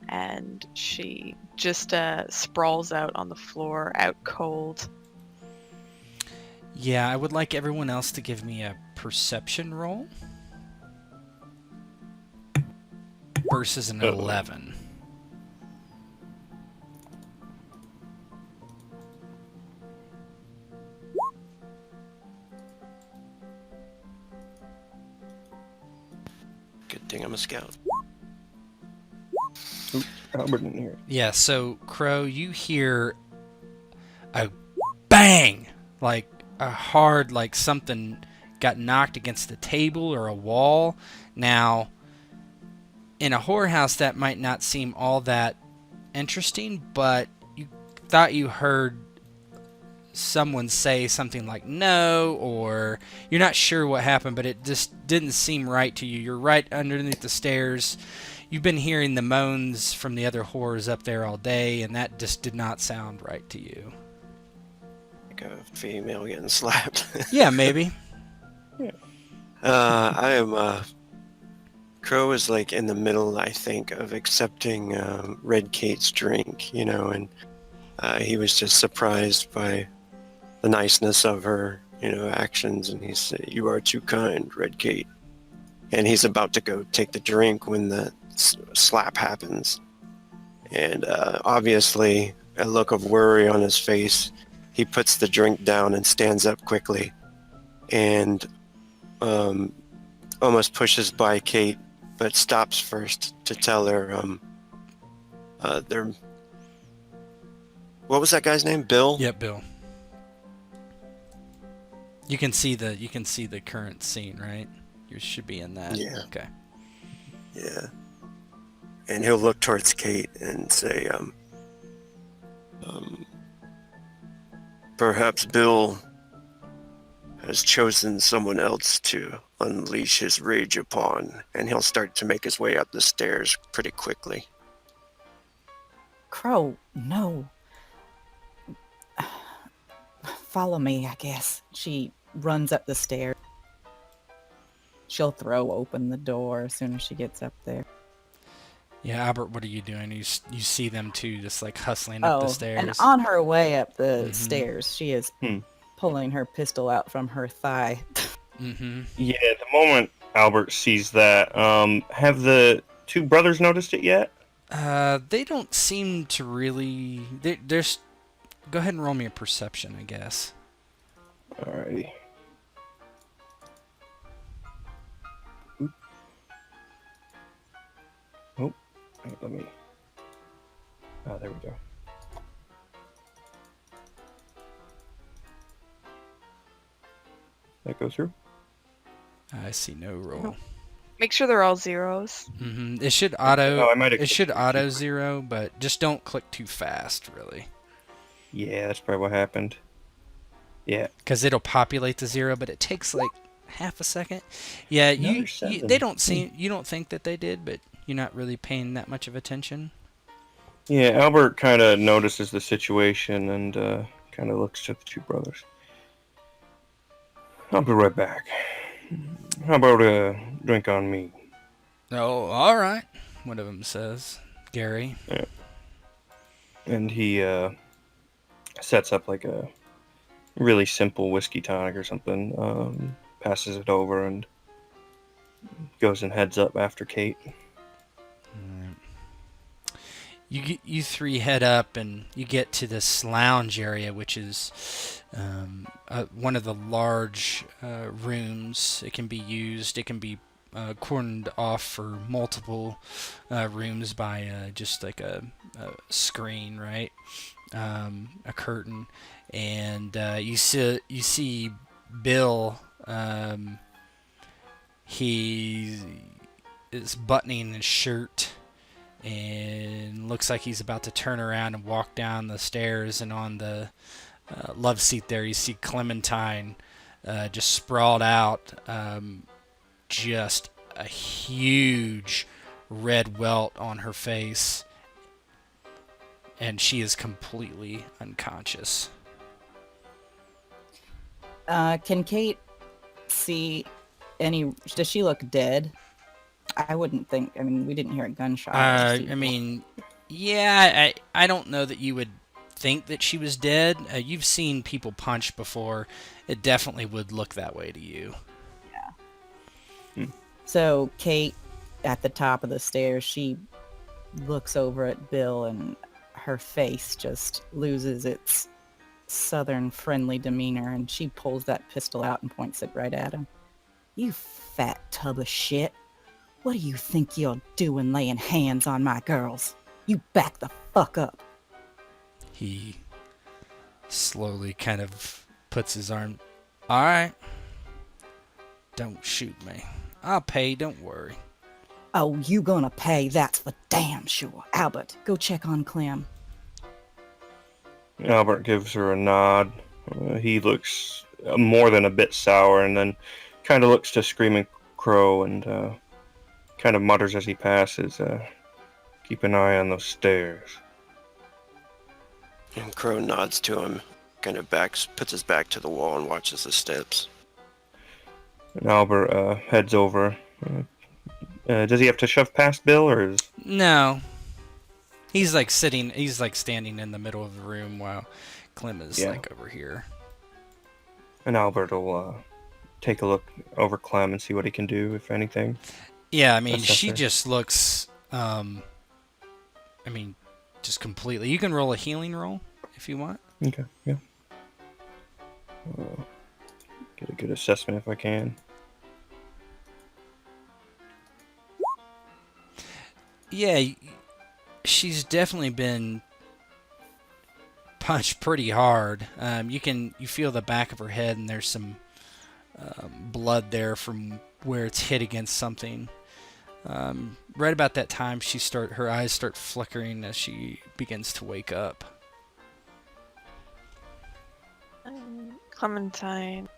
and she just sprawls out on the floor, out cold. Yeah, I would like everyone else to give me a perception roll versus an 11. Good thing I'm a scout. Albert didn't hear it. Yeah, so Crow, you hear a bang, like a hard, like something got knocked against the table or a wall. Now, in a whorehouse, that might not seem all that interesting, but you thought you heard someone say something like no, or you're not sure what happened, but it just didn't seem right to you. You're right underneath the stairs. You've been hearing the moans from the other whores up there all day, and that just did not sound right to you. Like a female getting slapped. Yeah, maybe. I am, Crow is like in the middle, I think, of accepting Red Kate's drink, you know, and he was just surprised by the niceness of her, you know, actions, and he said, "You are too kind, Red Kate." And he's about to go take the drink when the slap happens. And obviously, a look of worry on his face, he puts the drink down and stands up quickly and almost pushes by Kate, but stops first to tell her what was that guy's name? Bill? Yep, Bill. You can see the current scene, right? You should be in that. Yeah. Okay. Yeah. And he'll look towards Kate and say, perhaps Bill has chosen someone else to unleash his rage upon, and he'll start to make his way up the stairs pretty quickly. Crow, no. Follow me, I guess. She runs up the stairs. She'll throw open the door as soon as she gets up there. Yeah, Albert, what are you doing? You see them two just like hustling up the stairs. And on her way up the stairs, she is pulling her pistol out from her thigh. Yeah, the moment Albert sees that, have the two brothers noticed it yet? They don't seem to really. There's. Go ahead and roll me a perception, I guess. Alrighty. Oh, let me. Ah, there we go. That go through? I see no roll. Make sure they're all zeros. It should auto. Oh, I might have it should clicked auto zero, but just don't click too fast, really. Yeah, that's probably what happened. Yeah. Because it'll populate the zero, but it takes like half a second. Yeah, they don't seem. You don't think that they did, but you're not really paying that much of attention. Yeah, Albert kind of notices the situation and kind of looks to the two brothers. I'll be right back. How about a drink on me? Oh, all right. One of them says, Gary. Yeah. And he sets up like a really simple whiskey tonic or something, passes it over, and goes and heads up after Kate. You three head up and you get to this lounge area, which is one of the large rooms. It can be used. It can be cordoned off for multiple rooms by just like a screen, right? A curtain, and you see Bill. He is buttoning his shirt. And looks like he's about to turn around and walk down the stairs, and on the love seat there you see Clementine just sprawled out, just a huge red welt on her face, and she is completely unconscious. Can Kate see any... Does she look dead? I wouldn't think. I mean, we didn't hear a gunshot. I mean, yeah, I don't know that you would think that she was dead. You've seen people punch before. It definitely would look that way to you. Yeah. So Kate, at the top of the stairs, she looks over at Bill, and her face just loses its southern friendly demeanor, and she pulls that pistol out and points it right at him. You fat tub of shit. What do you think you're doing laying hands on my girls? You back the fuck up. He slowly kind of puts his arm... Alright. Don't shoot me. I'll pay, don't worry. Oh, you gonna pay, that's for damn sure. Albert, go check on Clem. Albert gives her a nod. He looks more than a bit sour, and then kind of looks to Screaming Crow and... kind of mutters as he passes, keep an eye on those stairs. And Crow nods to him, kind of puts his back to the wall and watches the steps. And Albert heads over. Does he have to shove past Bill, or is... No. He's like standing in the middle of the room while Clem is like over here. And Albert will take a look over Clem and see what he can do, if anything. Yeah, I mean, she just looks, just completely... You can roll a healing roll, if you want. Okay, yeah. Get a good assessment if I can. Yeah, she's definitely been punched pretty hard. You feel the back of her head, and there's some blood there from where it's hit against something. Right about that time, her eyes start flickering as she begins to wake up. Clementine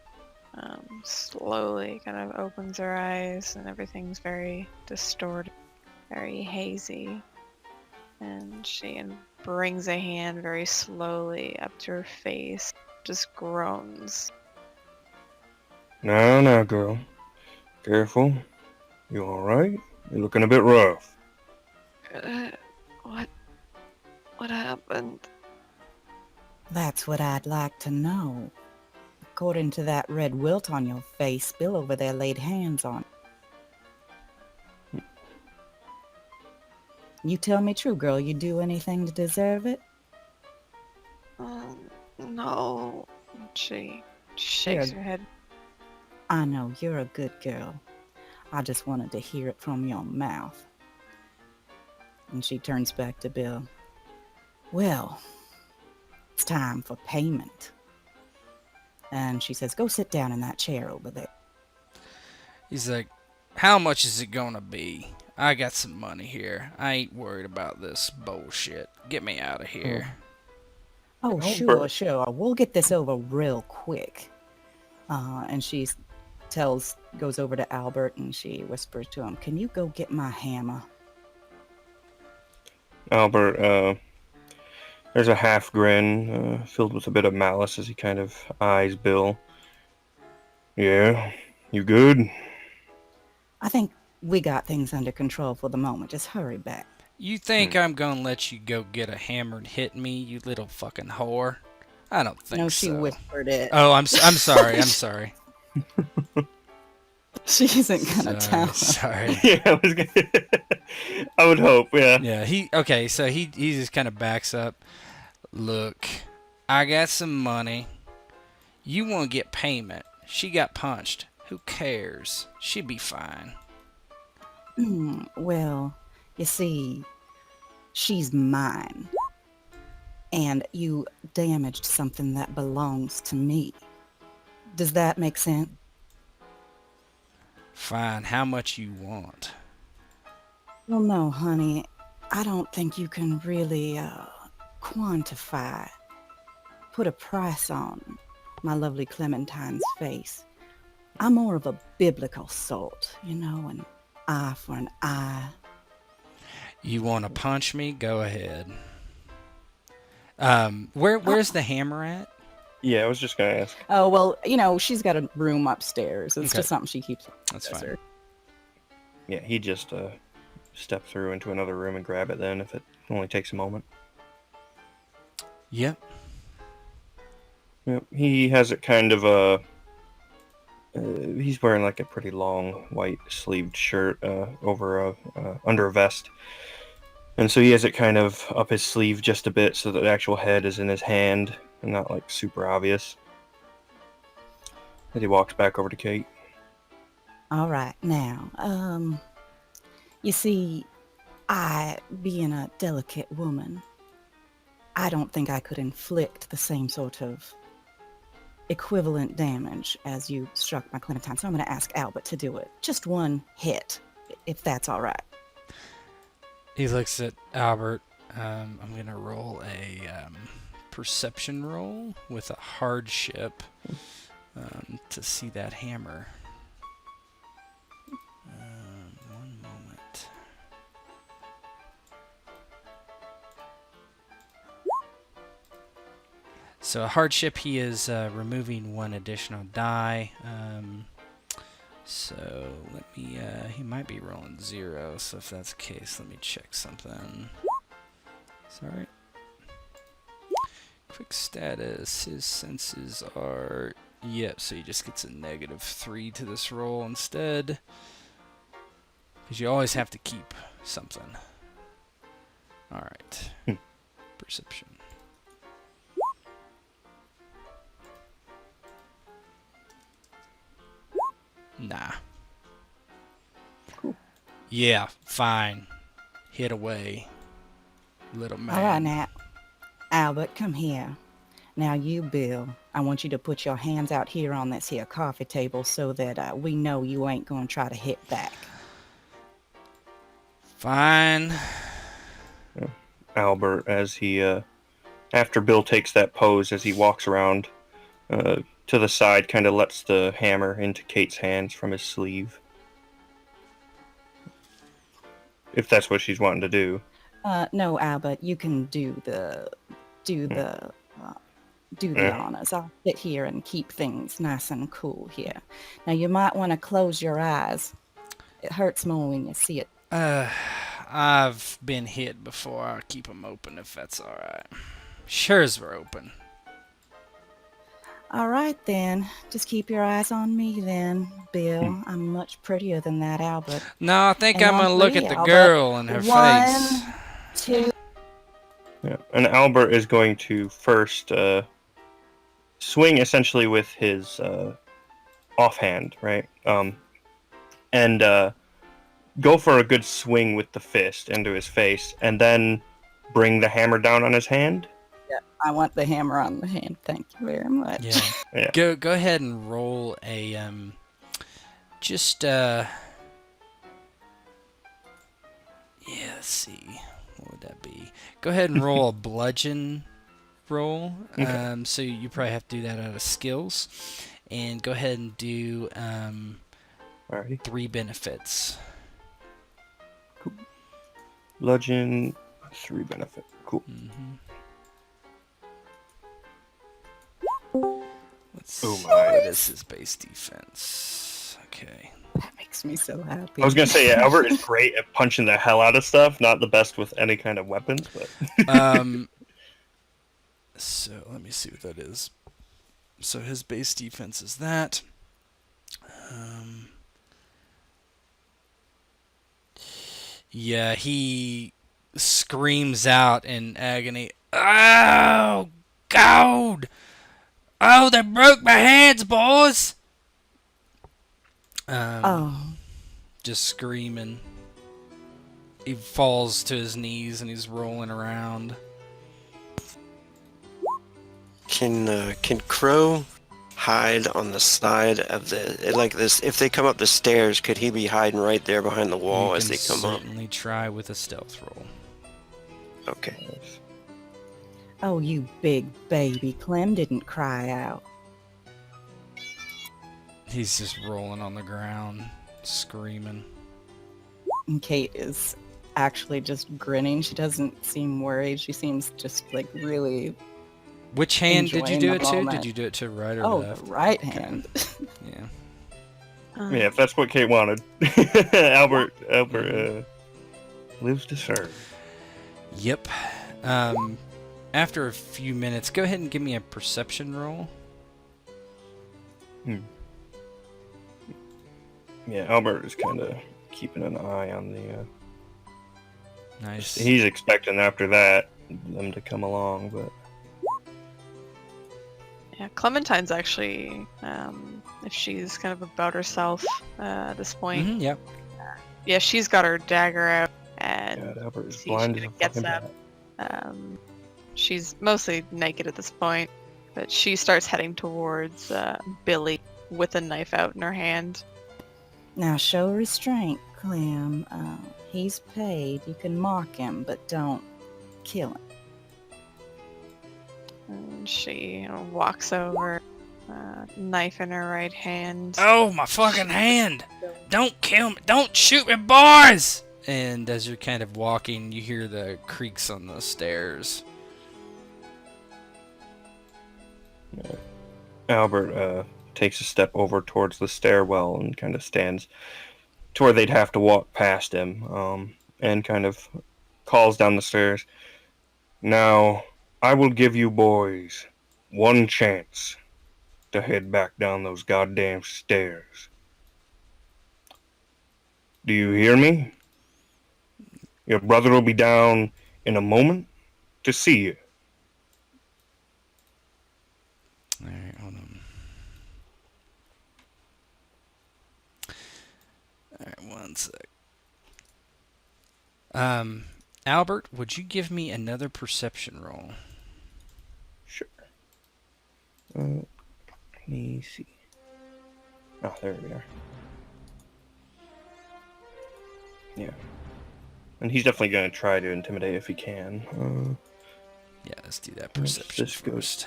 slowly kind of opens her eyes, and everything's very distorted, very hazy. And she brings a hand very slowly up to her face, just groans. Now, girl. Careful. You alright? You're looking a bit rough. What happened? That's what I'd like to know. According to that red wilt on your face, Bill over there laid hands on it. You tell me true, girl. You do anything to deserve it? No. She shakes her head. I know, you're a good girl. I just wanted to hear it from your mouth. And she turns back to Bill. Well, it's time for payment. And she says, go sit down in that chair over there. He's like, how much is it gonna be? I got some money here. I ain't worried about this bullshit. Get me out of here. Oh, sure. We'll get this over real quick. And she goes over to Albert and she whispers to him, can you go get my hammer? Albert, there's a half grin filled with a bit of malice as he kind of eyes Bill. Yeah, you good? I think we got things under control for the moment. Just hurry back. You think I'm gonna let you go get a hammer and hit me, you little fucking whore? I don't think so. No, she whispered it. Oh, I'm sorry. I'm sorry. She isn't gonna tell. Sorry. Yeah, I would hope. Yeah. Yeah. So he just kind of backs up. Look, I got some money. You want to get payment? She got punched. Who cares? She'd be fine. Well, you see, she's mine. And you damaged something that belongs to me. Does that make sense? Fine. How much you want? Well, no, honey. I don't think you can really quantify, put a price on my lovely Clementine's face. I'm more of a biblical sort, an eye for an eye. You want to punch me? Go ahead. Where's the hammer at? Yeah, I was just gonna ask. Oh, well, she's got a room upstairs. It's just something she keeps. That's fine. Yeah, he just step through into another room and grab it then, if it only takes a moment. Yep. Yep. He has it kind of he's wearing like a pretty long white sleeved shirt over under a vest. And so he has it kind of up his sleeve just a bit so that the actual head is in his hand and not like super obvious. As he walks back over to Kate. All right, now, you see, I, being a delicate woman, I don't think I could inflict the same sort of equivalent damage as you struck my Clementine. So I'm going to ask Albert to do it. Just one hit, if that's all right. He looks at Albert. I'm going to roll a perception roll with a hardship to see that hammer. One moment. So a hardship, he is removing one additional die. So let me, he might be rolling 0, so if that's the case, let me check something. Sorry. Quick status, his senses are, yep, so he just gets a -3 to this roll instead. Because you always have to keep something. Alright. Perception. Nah. Cool. Yeah, fine. Hit away, little man. All right, now, Albert, come here. Now you, Bill, I want you to put your hands out here on this here coffee table so that we know you ain't gonna try to hit back. Fine. Albert, as he, after Bill takes that pose, as he walks around to the side, kind of lets the hammer into Kate's hands from his sleeve. If that's what she's wanting to do. No, Albert, you can do the honors. I'll sit here and keep things nice and cool here. Now you might want to close your eyes. It hurts more when you see it. I've been hit before. I'll keep them open if that's alright. Sure as we're open. All right, then. Just keep your eyes on me, then, Bill. I'm much prettier than that, Albert. No, I think And I'm going to on look three, at the Albert. girl in her face. 1, 2. Yeah. And Albert is going to first swing essentially with his offhand, right? And go for a good swing with the fist into his face, and then bring the hammer down on his hand. Yeah, I want the hammer on the hand. Thank you very much. Yeah. Yeah. Go ahead and roll a yeah, let's see. What would that be? Go ahead and roll a bludgeon roll. Okay. So you probably have to do that out of skills. And go ahead and do Alrighty. 3 benefits. Cool. Bludgeon, 3 benefit. Cool. Let's see. Oh my. What is his base defense? Okay. That makes me so happy. I was gonna say, yeah, Albert is great at punching the hell out of stuff. Not the best with any kind of weapons, but. So let me see what that is. So his base defense is that. Yeah, he screams out in agony. Oh, God! Oh, they broke my hands, boys! Just screaming. He falls to his knees and he's rolling around. Can Crow hide on the side of the like this? If they come up the stairs, could he be hiding right there behind the wall as they come up? Certainly try with a stealth roll. Okay. Oh, you big baby. Clem didn't cry out. He's just rolling on the ground, screaming. And Kate is actually just grinning. She doesn't seem worried. She seems just like really. Which hand did you enjoying do the it to? moment. Did you do it to right or Oh, left? the right Okay. hand. Yeah. Yeah, if that's what Kate wanted. Albert lives to serve. Yep. After a few minutes, go ahead and give me a perception roll. Yeah, Albert is kind of keeping an eye on the. Nice. He's expecting after that them to come along, but. Yeah, Clementine's actually, if she's kind of about herself at this point. Yep. Yeah, she's got her dagger out, and God, Albert is see, blind she as a gets fucking up. bat. She's mostly naked at this point, but she starts heading towards Billy with a knife out in her hand. Now show restraint, Clem. He's paid. You can mock him, but don't kill him. And she walks over, knife in her right hand. Oh, my fucking hand! Don't kill me! Don't shoot me, boys! And as you're kind of walking, you hear the creaks on the stairs. Albert takes a step over towards the stairwell and kind of stands to where they'd have to walk past him, and kind of calls down the stairs. Now, I will give you boys one chance to head back down those goddamn stairs. Do you hear me? Your brother will be down in a moment to see you. Alright, hold on. Alright, one sec. Albert, would you give me another perception roll? Sure. Let me see. Oh, there we are. Yeah. And he's definitely going to try to intimidate if he can. Yeah, let's do that perception this goes first.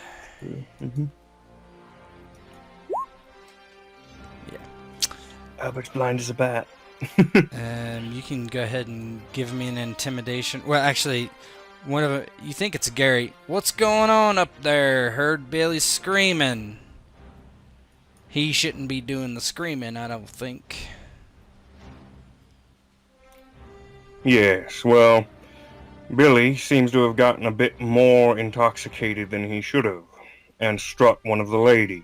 Mm-hmm. Yeah. Albert's blind as a bat. You can go ahead and give me an intimidation. Well, actually, you think it's Gary. What's going on up there? Heard Billy screaming. He shouldn't be doing the screaming, I don't think. Yes, well, Billy seems to have gotten a bit more intoxicated than he should have, and struck one of the ladies.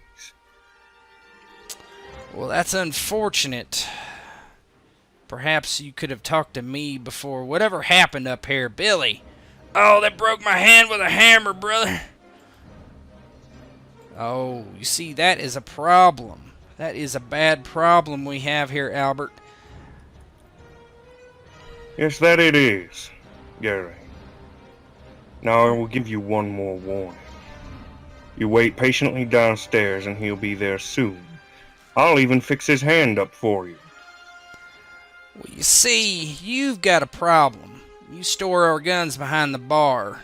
Well, that's unfortunate. Perhaps you could have talked to me before whatever happened up here, Billy. Oh, they broke my hand with a hammer, brother. Oh, you see, that is a problem. That is a bad problem we have here, Albert. Yes, that it is, Gary. Now I will give you one more warning. You wait patiently downstairs and he'll be there soon. I'll even fix his hand up for you. Well, you see, you've got a problem. You store our guns behind the bar.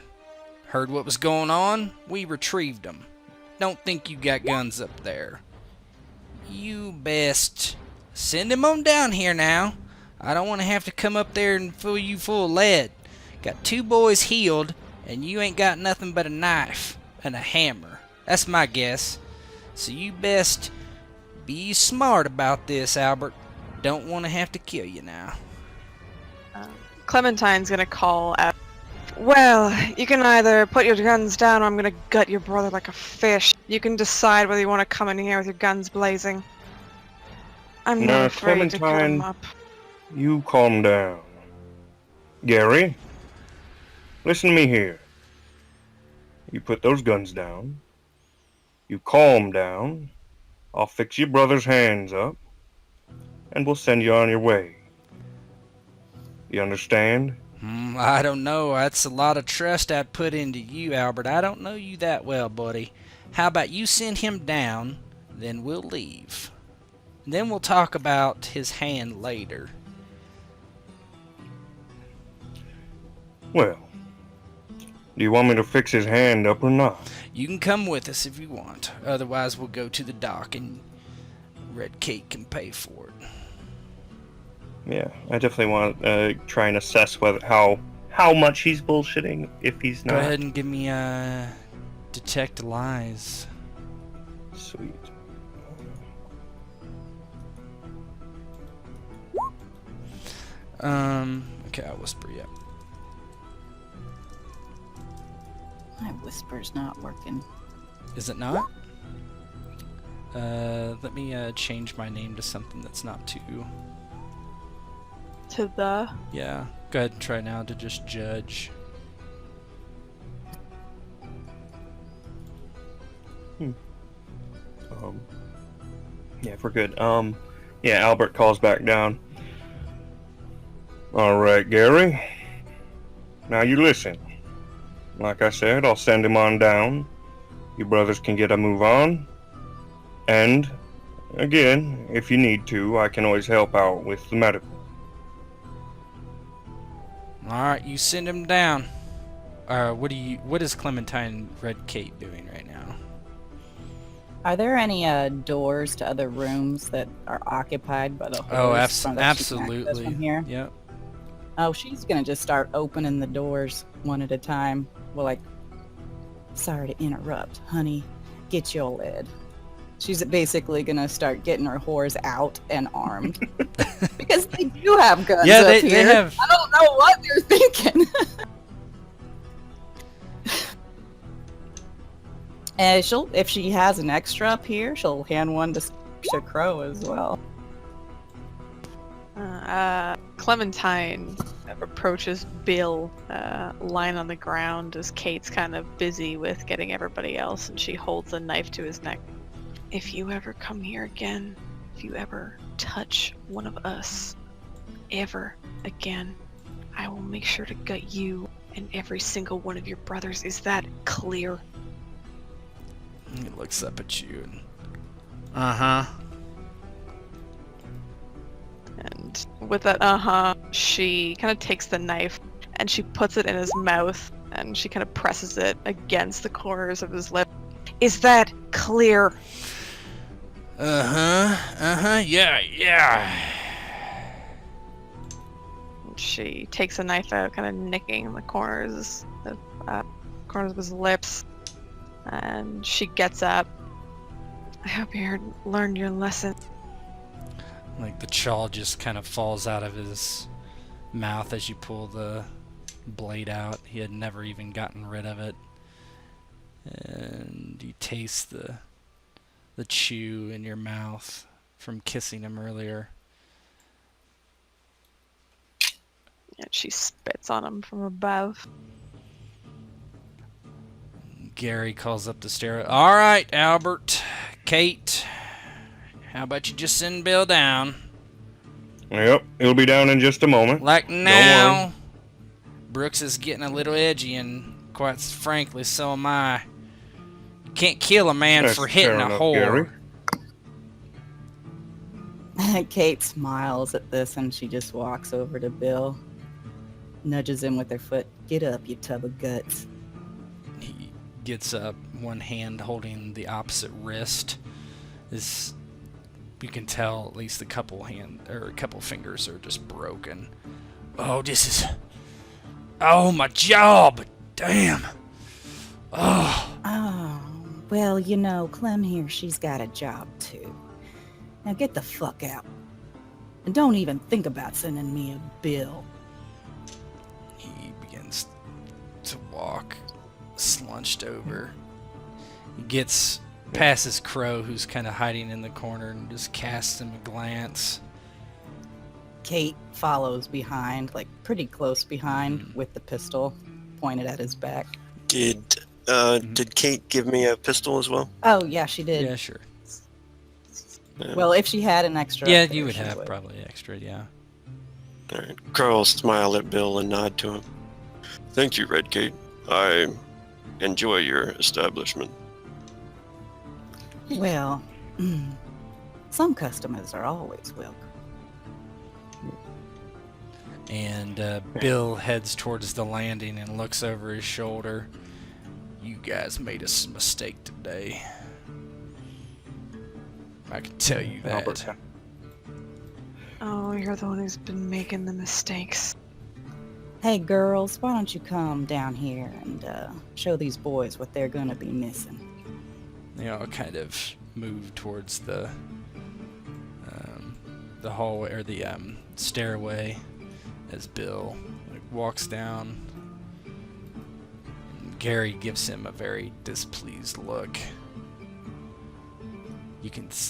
Heard what was going on? We retrieved them. Don't think you got guns up there. You best send him on down here now. I don't want to have to come up there and fill you full of lead. Got 2 boys healed, and you ain't got nothing but a knife and a hammer. That's my guess. So you best be smart about this, Albert. Don't want to have to kill you now. Clementine's gonna call out. Well, you can either put your guns down or I'm gonna gut your brother like a fish. You can decide whether you want to come in here with your guns blazing. I'm not afraid to cut him up. You calm down. Gary, listen to me here. You put those guns down. You calm down. I'll fix your brother's hands up. And we'll send you on your way. You understand? I don't know. That's a lot of trust I'd put into you, Albert. I don't know you that well, buddy. How about you send him down, then we'll leave. Then we'll talk about his hand later. Well, do you want me to fix his hand up or not? You can come with us if you want. Otherwise, we'll go to the dock and Red Kate can pay for it. Yeah, I definitely want to try and assess how much he's bullshitting if he's not. Go ahead and give me detect lies. Sweet. Okay, I'll whisper you. My whisper's not working. Is it not? Let me change my name to something that's not too... To the... Yeah, go ahead and try now to just judge. Yeah, we're good. Yeah, Albert calls back down. Alright, Gary. Now you listen. Like I said, I'll send him on down. You brothers can get a move on. And, again, if you need to, I can always help out with the medical. Alright, you send him down. What is Clementine Red Kate doing right now? Are there any doors to other rooms that are occupied by the Oh, horse that she can access absolutely. from here? Yep. Oh, she's gonna just start opening the doors one at a time. Well, like, sorry to interrupt, honey. Get your lid. She's basically gonna start getting her whores out and armed because they do have guns. Yeah, up they here. have. I don't know what they're thinking. And if she has an extra up here, she'll hand one to Crow as well. Clementine approaches Bill, lying on the ground as Kate's kind of busy with getting everybody else, and she holds a knife to his neck. If you ever come here again, if you ever touch one of us, ever again, I will make sure to gut you and every single one of your brothers. Is that clear? He looks up at you and, uh-huh. And with that she kind of takes the knife and she puts it in his mouth and she kind of presses it against the corners of his lip. Is that clear? Yeah. She takes a knife out, kind of nicking the corners of his lips, and she gets up. I hope you learned your lesson. Like the chaw just kind of falls out of his mouth as you pull the blade out. He had never even gotten rid of it. And you taste the chew in your mouth from kissing him earlier. And she spits on him from above. Gary calls up the stair. All right, Albert, Kate, how about you just send Bill down? Yep, he'll be down in just a moment. Like now. Brooks is getting a little edgy, and quite frankly, so am I. You can't kill a man That's for hitting fair a enough, whore. Gary. Kate smiles at this and she just walks over to Bill, nudges him with her foot. Get up, you tub of guts. He gets up, one hand holding the opposite wrist. You can tell at least a couple fingers are just broken. Oh, my job! Damn! Oh, well, you know, Clem here, she's got a job too. Now get the fuck out. And don't even think about sending me a bill. He begins to walk, slunched over. He gets past his crow, who's kind of hiding in the corner, and just casts him a glance. Kate follows behind, like pretty close behind, with the pistol pointed at his back. Did Kate give me a pistol as well? Oh, yeah, she did. Yeah, sure. Well, if she had an extra... Yeah, up there, you would she have probably extra, yeah. Alright. Crow will smile at Bill and nod to him. Thank you, Red Kate. I enjoy your establishment. Well, some customers are always welcome. And Bill heads towards the landing and looks over his shoulder. You guys made a mistake today. I can tell you that. Albert. Oh, you're the one who's been making the mistakes. Hey, girls, why don't you come down here and show these boys what they're gonna be missing? They all kind of move towards the hallway or the stairway as Bill walks down. Gary gives him a very displeased look.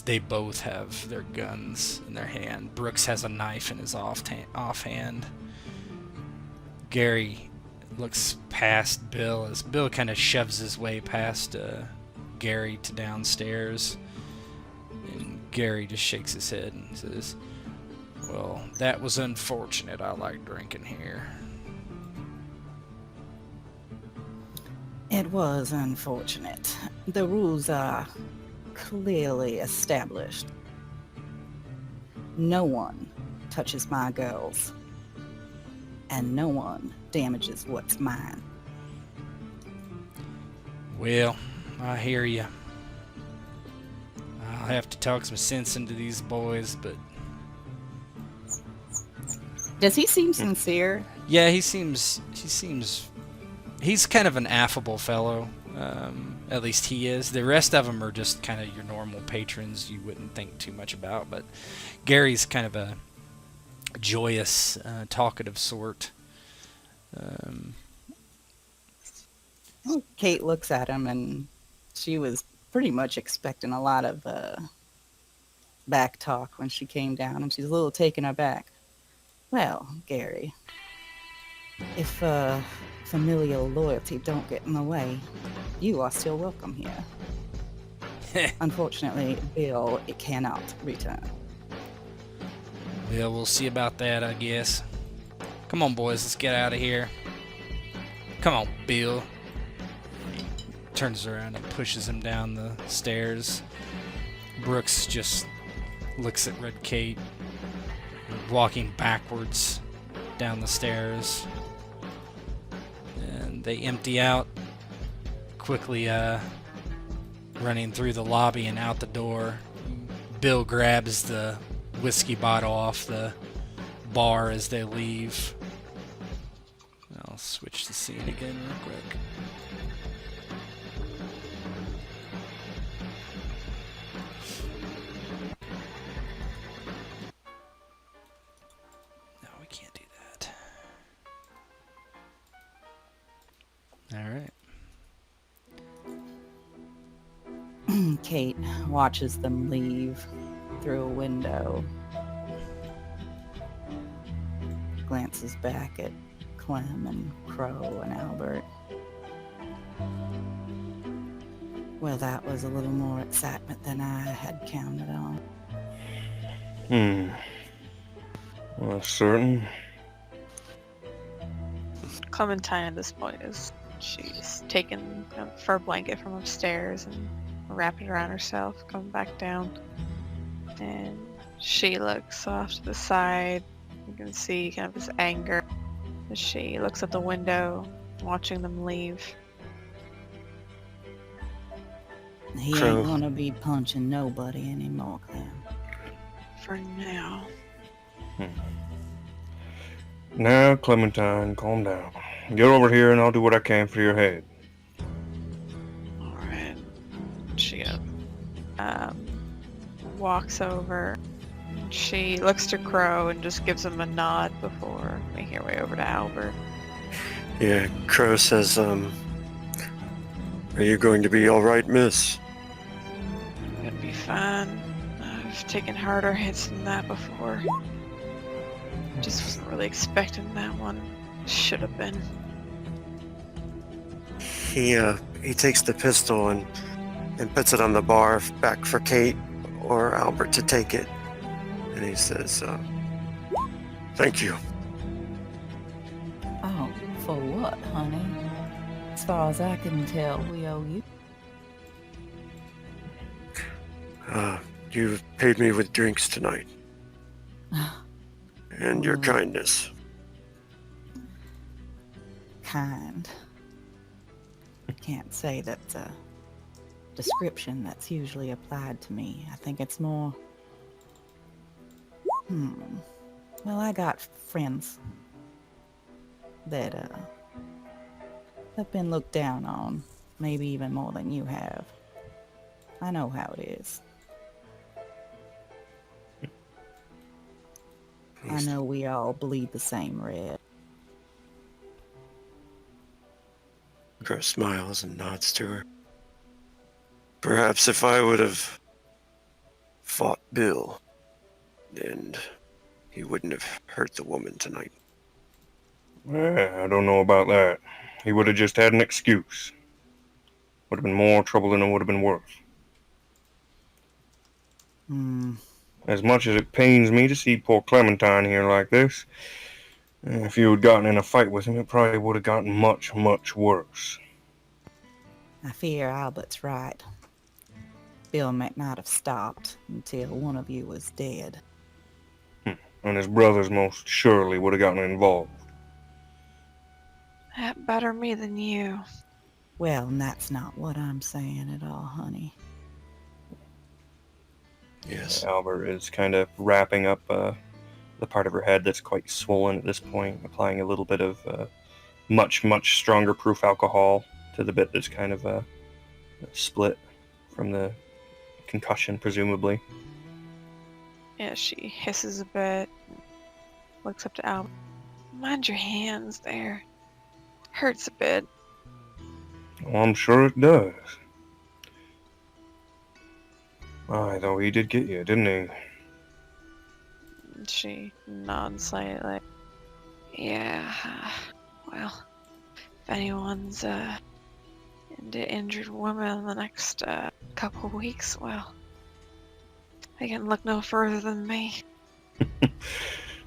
They both have their guns in their hand. Brooks has a knife in his offhand. Gary looks past Bill as Bill kind of shoves his way past Gary to downstairs. And Gary just shakes his head and says, well, that was unfortunate. I like drinking here. It was unfortunate. The rules are clearly established. No one touches my girls, and no one damages what's mine. Well, I hear you. I'll have to talk some sense into these boys, but... Does he seem sincere? Yeah, he seems... He's kind of an affable fellow. At least he is. The rest of them are just kind of your normal patrons you wouldn't think too much about, but Gary's kind of a joyous, talkative sort. Well, Kate looks at him, and she was pretty much expecting a lot of back talk when she came down, and she's a little taken aback. Well, Gary, if familial loyalty don't get in the way, you are still welcome here. Unfortunately, Bill, it cannot return. Well, we'll see about that, I guess. Come on, boys, let's get out of here. Come on, Bill. He turns around and pushes him down the stairs. Brooks just looks at Red Kate, walking backwards down the stairs. And they empty out, quickly running through the lobby and out the door. Bill grabs the whiskey bottle off the bar as they leave. I'll switch the scene again real quick. No, we can't do that. Alright. Kate watches them leave through a window. Glances back at Clem and Crow and Albert. Well, that was a little more excitement than I had counted on. Well, certain. Clementine at this point she's taken a fur blanket from upstairs and wrapped it around herself, coming back down. And she looks off to the side. You can see kind of this anger as she looks at the window, watching them leave. He ain't gonna be punching nobody anymore, Clem. For now. Now, Clementine, calm down. Get over here and I'll do what I can for your head. Alright. She walks over. She looks to Crow and just gives him a nod before making her way over to Albert. Yeah, Crow says, are you going to be alright, miss? I'm gonna be fine. I've taken harder hits than that before. Just wasn't really expecting that one. Should have been. He takes the pistol and puts it on the bar back for Kate or Albert to take it. And he says, thank you. Oh, for what, honey? As far as I can tell, we owe you. You've paid me with drinks tonight. And your kindness. Kind. Can't say that's a description that's usually applied to me. I think it's more... Well, I got friends that have been looked down on, maybe even more than you have. I know how it is. I know we all bleed the same red. Crow smiles and nods to her. Perhaps if I would have fought Bill, and he wouldn't have hurt the woman tonight. I don't know about that. He would have just had an excuse. Would have been more trouble than it would have been worth. As much as it pains me to see poor Clementine here like this, if you had gotten in a fight with him, it probably would have gotten much, much worse. I fear Albert's right. Bill might not have stopped until one of you was dead. And his brothers most surely would have gotten involved. That better me than you. Well, and that's not what I'm saying at all, honey. Yes. Albert is kind of wrapping up the part of her head that's quite swollen at this point, applying a little bit of much, much stronger proof alcohol to the bit that's kind of split from the concussion, presumably. Yeah, she hisses a bit, looks up to Albert. Mind your hands there. Hurts a bit. Well, I'm sure it does. Aye, though, he did get you, didn't he? She nods slightly. Yeah, well, if anyone's into injured women in the next couple of weeks, well, they can look no further than me.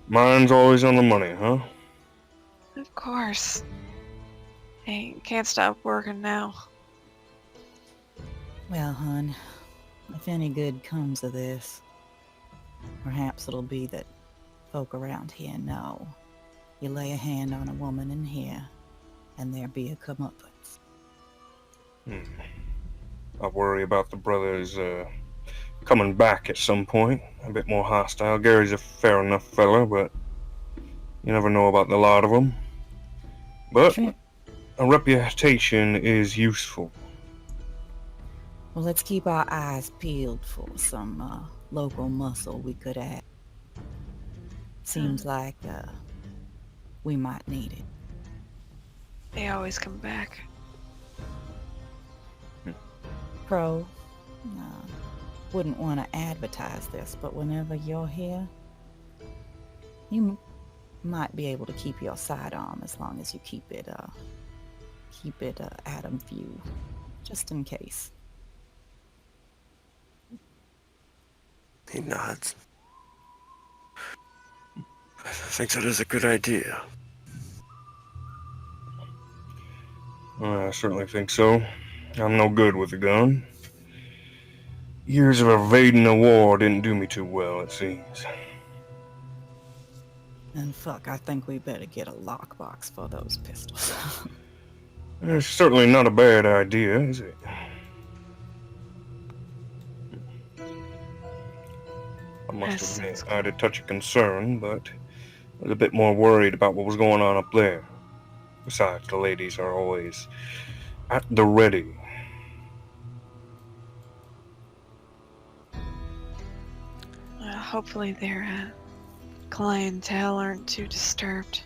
Mine's always on the money, huh? Of course. Hey, can't stop working now. Well, hun, if any good comes of this, perhaps it'll be that folk around here know you lay a hand on a woman in here, and there be a comeuppance. I worry about the brothers coming back at some point, a bit more hostile. Gary's a fair enough fella, but you never know about the lot of them. But a reputation is useful. Well, let's keep our eyes peeled for some local muscle we could add. Seems like we might need it. They always come back. Crow, wouldn't want to advertise this, but whenever you're here, you might be able to keep your sidearm as long as you keep it out of view, just in case. He nods. I think that is a good idea. I certainly think so. I'm no good with a gun. Years of evading a war didn't do me too well, it seems. And fuck, I think we better get a lockbox for those pistols. It's certainly not a bad idea, is it? I must admit, I had a touch of concern, but I was a bit more worried about what was going on up there. Besides, the ladies are always at the ready. Hopefully their clientele aren't too disturbed.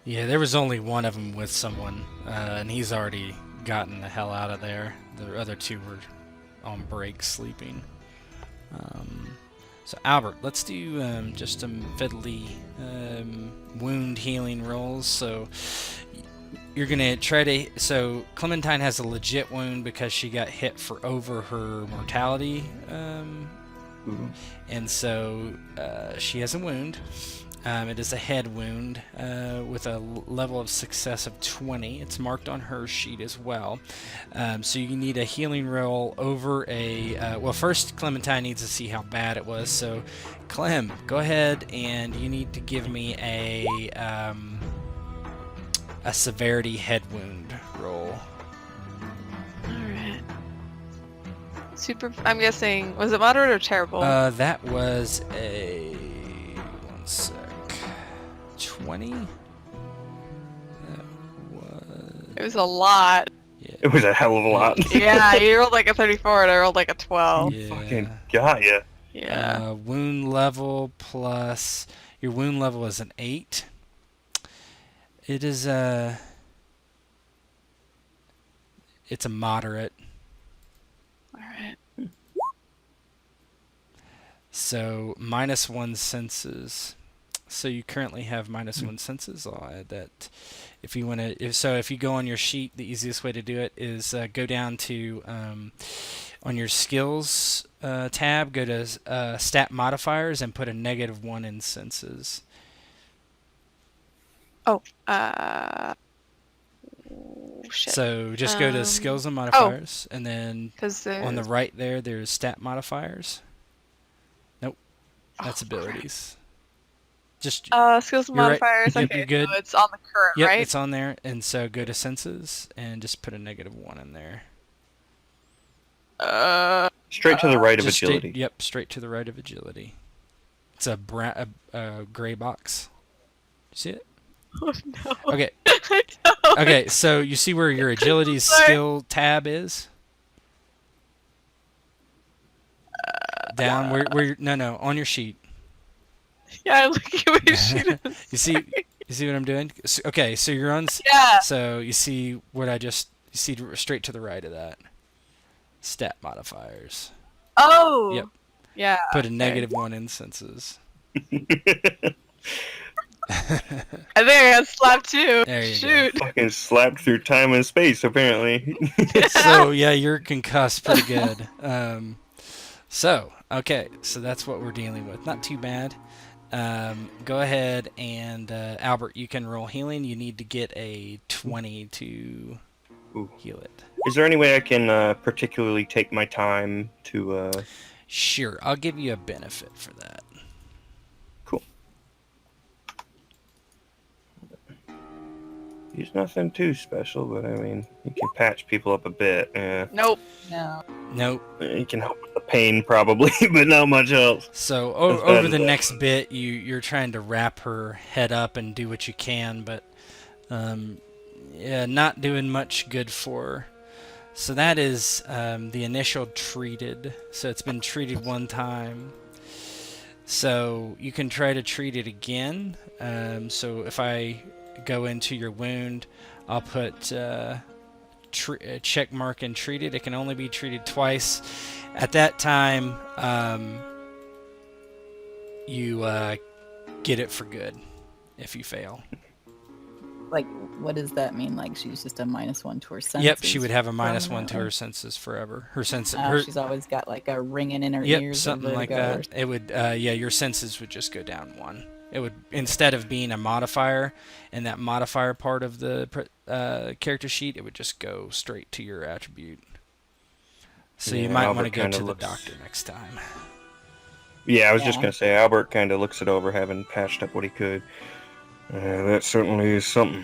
Yeah, there was only one of them with someone, and he's already gotten the hell out of there. The other two were on break sleeping. So Albert, let's do just some fiddly wound healing rolls. So you're gonna try to. So Clementine has a legit wound because she got hit for over her mortality, and so she has a wound. It is a head wound with a level of success of 20. It's marked on her sheet as well. So you need a healing roll over a... well, first Clementine needs to see how bad it was. So Clem, go ahead and you need to give me a severity head wound roll. Alright. I'm guessing... Was it moderate or terrible? That was a... 1 sec. 20? That was... It was a lot. Yeah. It was a hell of a lot. Yeah, you rolled like a 34 and I rolled like a 12. Yeah. Fucking got ya. Yeah. Wound level plus... Your wound level is an 8. It is a... It's a moderate. Alright. So, -1 senses. So you currently have -1 senses. I'll add that. If you want to, if you go on your sheet, the easiest way to do it is go down to on your skills tab, go to stat modifiers, and put a -1 in senses. Oh, shit. So just go to skills and modifiers, and then on the right there's stat modifiers. Nope, that's abilities. Just skills and modifiers. Right. Okay, You're good. so it's on the current, yep, right? It's on there, and so go to senses and just put a -1 in there. Straight to the right of agility. Straight to the right of agility. It's a gray box. You see it? Oh no. Okay. I don't. Okay, so you see where your agility skill tab is? Down where no, on your sheet. Yeah, I'm looking at my sheet. You see what I'm doing? Okay, so you're on. Yeah. So you see what you see straight to the right of that. Stat modifiers. Oh. Yep. Yeah. Put a -1 in senses. I think I got slapped too. There you Shoot. go. Fucking slapped through time and space, apparently. So yeah, you're concussed pretty good. So okay, so that's what we're dealing with. Not too bad. Go ahead and Albert, you can roll healing. You need to get a 20 to heal it. Is there any way I can particularly take my time to... Sure, I'll give you a benefit for that. Cool. He's nothing too special, but I mean, he can patch people up a bit. Yeah. Nope. No. Nope. He can help with the pain, probably, but not much else. So As bad over as the that. next bit, you're trying to wrap her head up and do what you can, but yeah, not doing much good for her. So that is the initial treated. So it's been treated one time. So you can try to treat it again. So if I go into your wound, I'll put check mark and treated. It can only be treated twice. At that time, you get it for good if you fail. Like, what does that mean? Like, she's just a -1 to her senses? Yep, she would have a -1 to permanently? her senses forever. Her sense. She's always got like a ringing in her Yep, ears. or something like vertigo that. It would, yeah, your senses would just go down 1. It would, instead of being a modifier in that modifier part of the character sheet, it would just go straight to your attribute. So you Yeah, might want to Albert go kinda to the looks- doctor next time. Yeah, I was just Yeah. going to say, Albert kind of looks it over, having patched up what he could. That certainly is something.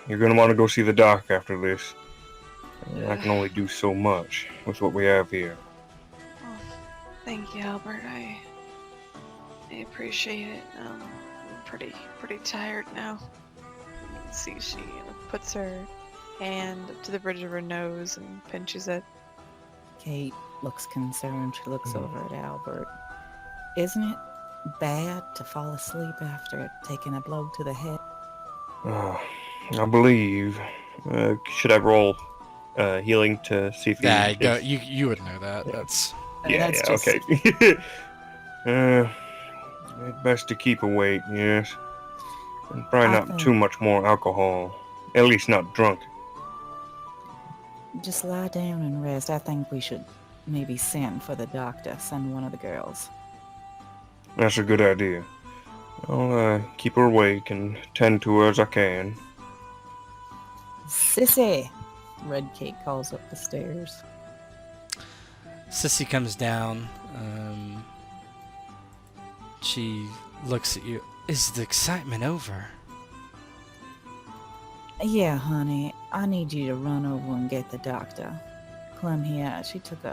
You're going to want to go see the doc after this. I can only do so much with what we have here. Oh, thank you, Albert. I appreciate it. I'm pretty tired now. You can see she puts her hand up to the bridge of her nose and pinches it. Kate looks concerned. She looks over at Albert. Isn't it bad to fall asleep after taking a blow to the head? I believe. Should I roll healing to see if he... Yeah, if- you would know that. That's Yeah, That's yeah, just- okay. Best to keep awake, yes. And probably I not think- too much more alcohol. At least not drunk. Just lie down and rest. I think we should maybe send for the doctor. Send one of the girls. That's a good idea. I'll keep her awake and tend to her as I can. Sissy! Red Kate calls up the stairs. Sissy comes down. She looks at you. Is the excitement over? Yeah, honey. I need you to run over and get the doctor. Clem here. She took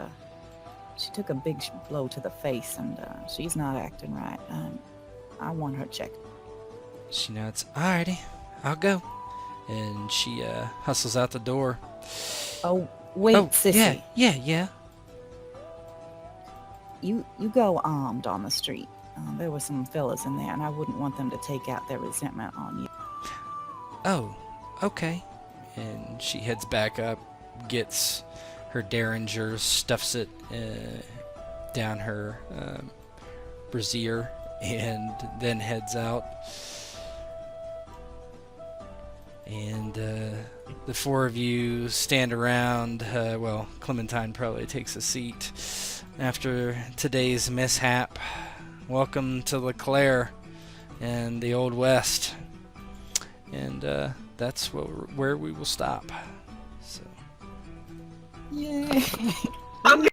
a big blow to the face, and she's not acting right. I want her checked. She nods. Alrighty, I'll go. And she hustles out the door. Oh, wait, Oh, Sissy. yeah. You go armed on the street. There were some fellas in there, and I wouldn't want them to take out their resentment on you. Oh, okay. And she heads back up, gets her derringer, stuffs it down her brassiere, and then heads out. And the four of you stand around. Well, Clementine probably takes a seat after today's mishap. Welcome to LeClaire and the Old West. And that's where we will stop. So. Yay!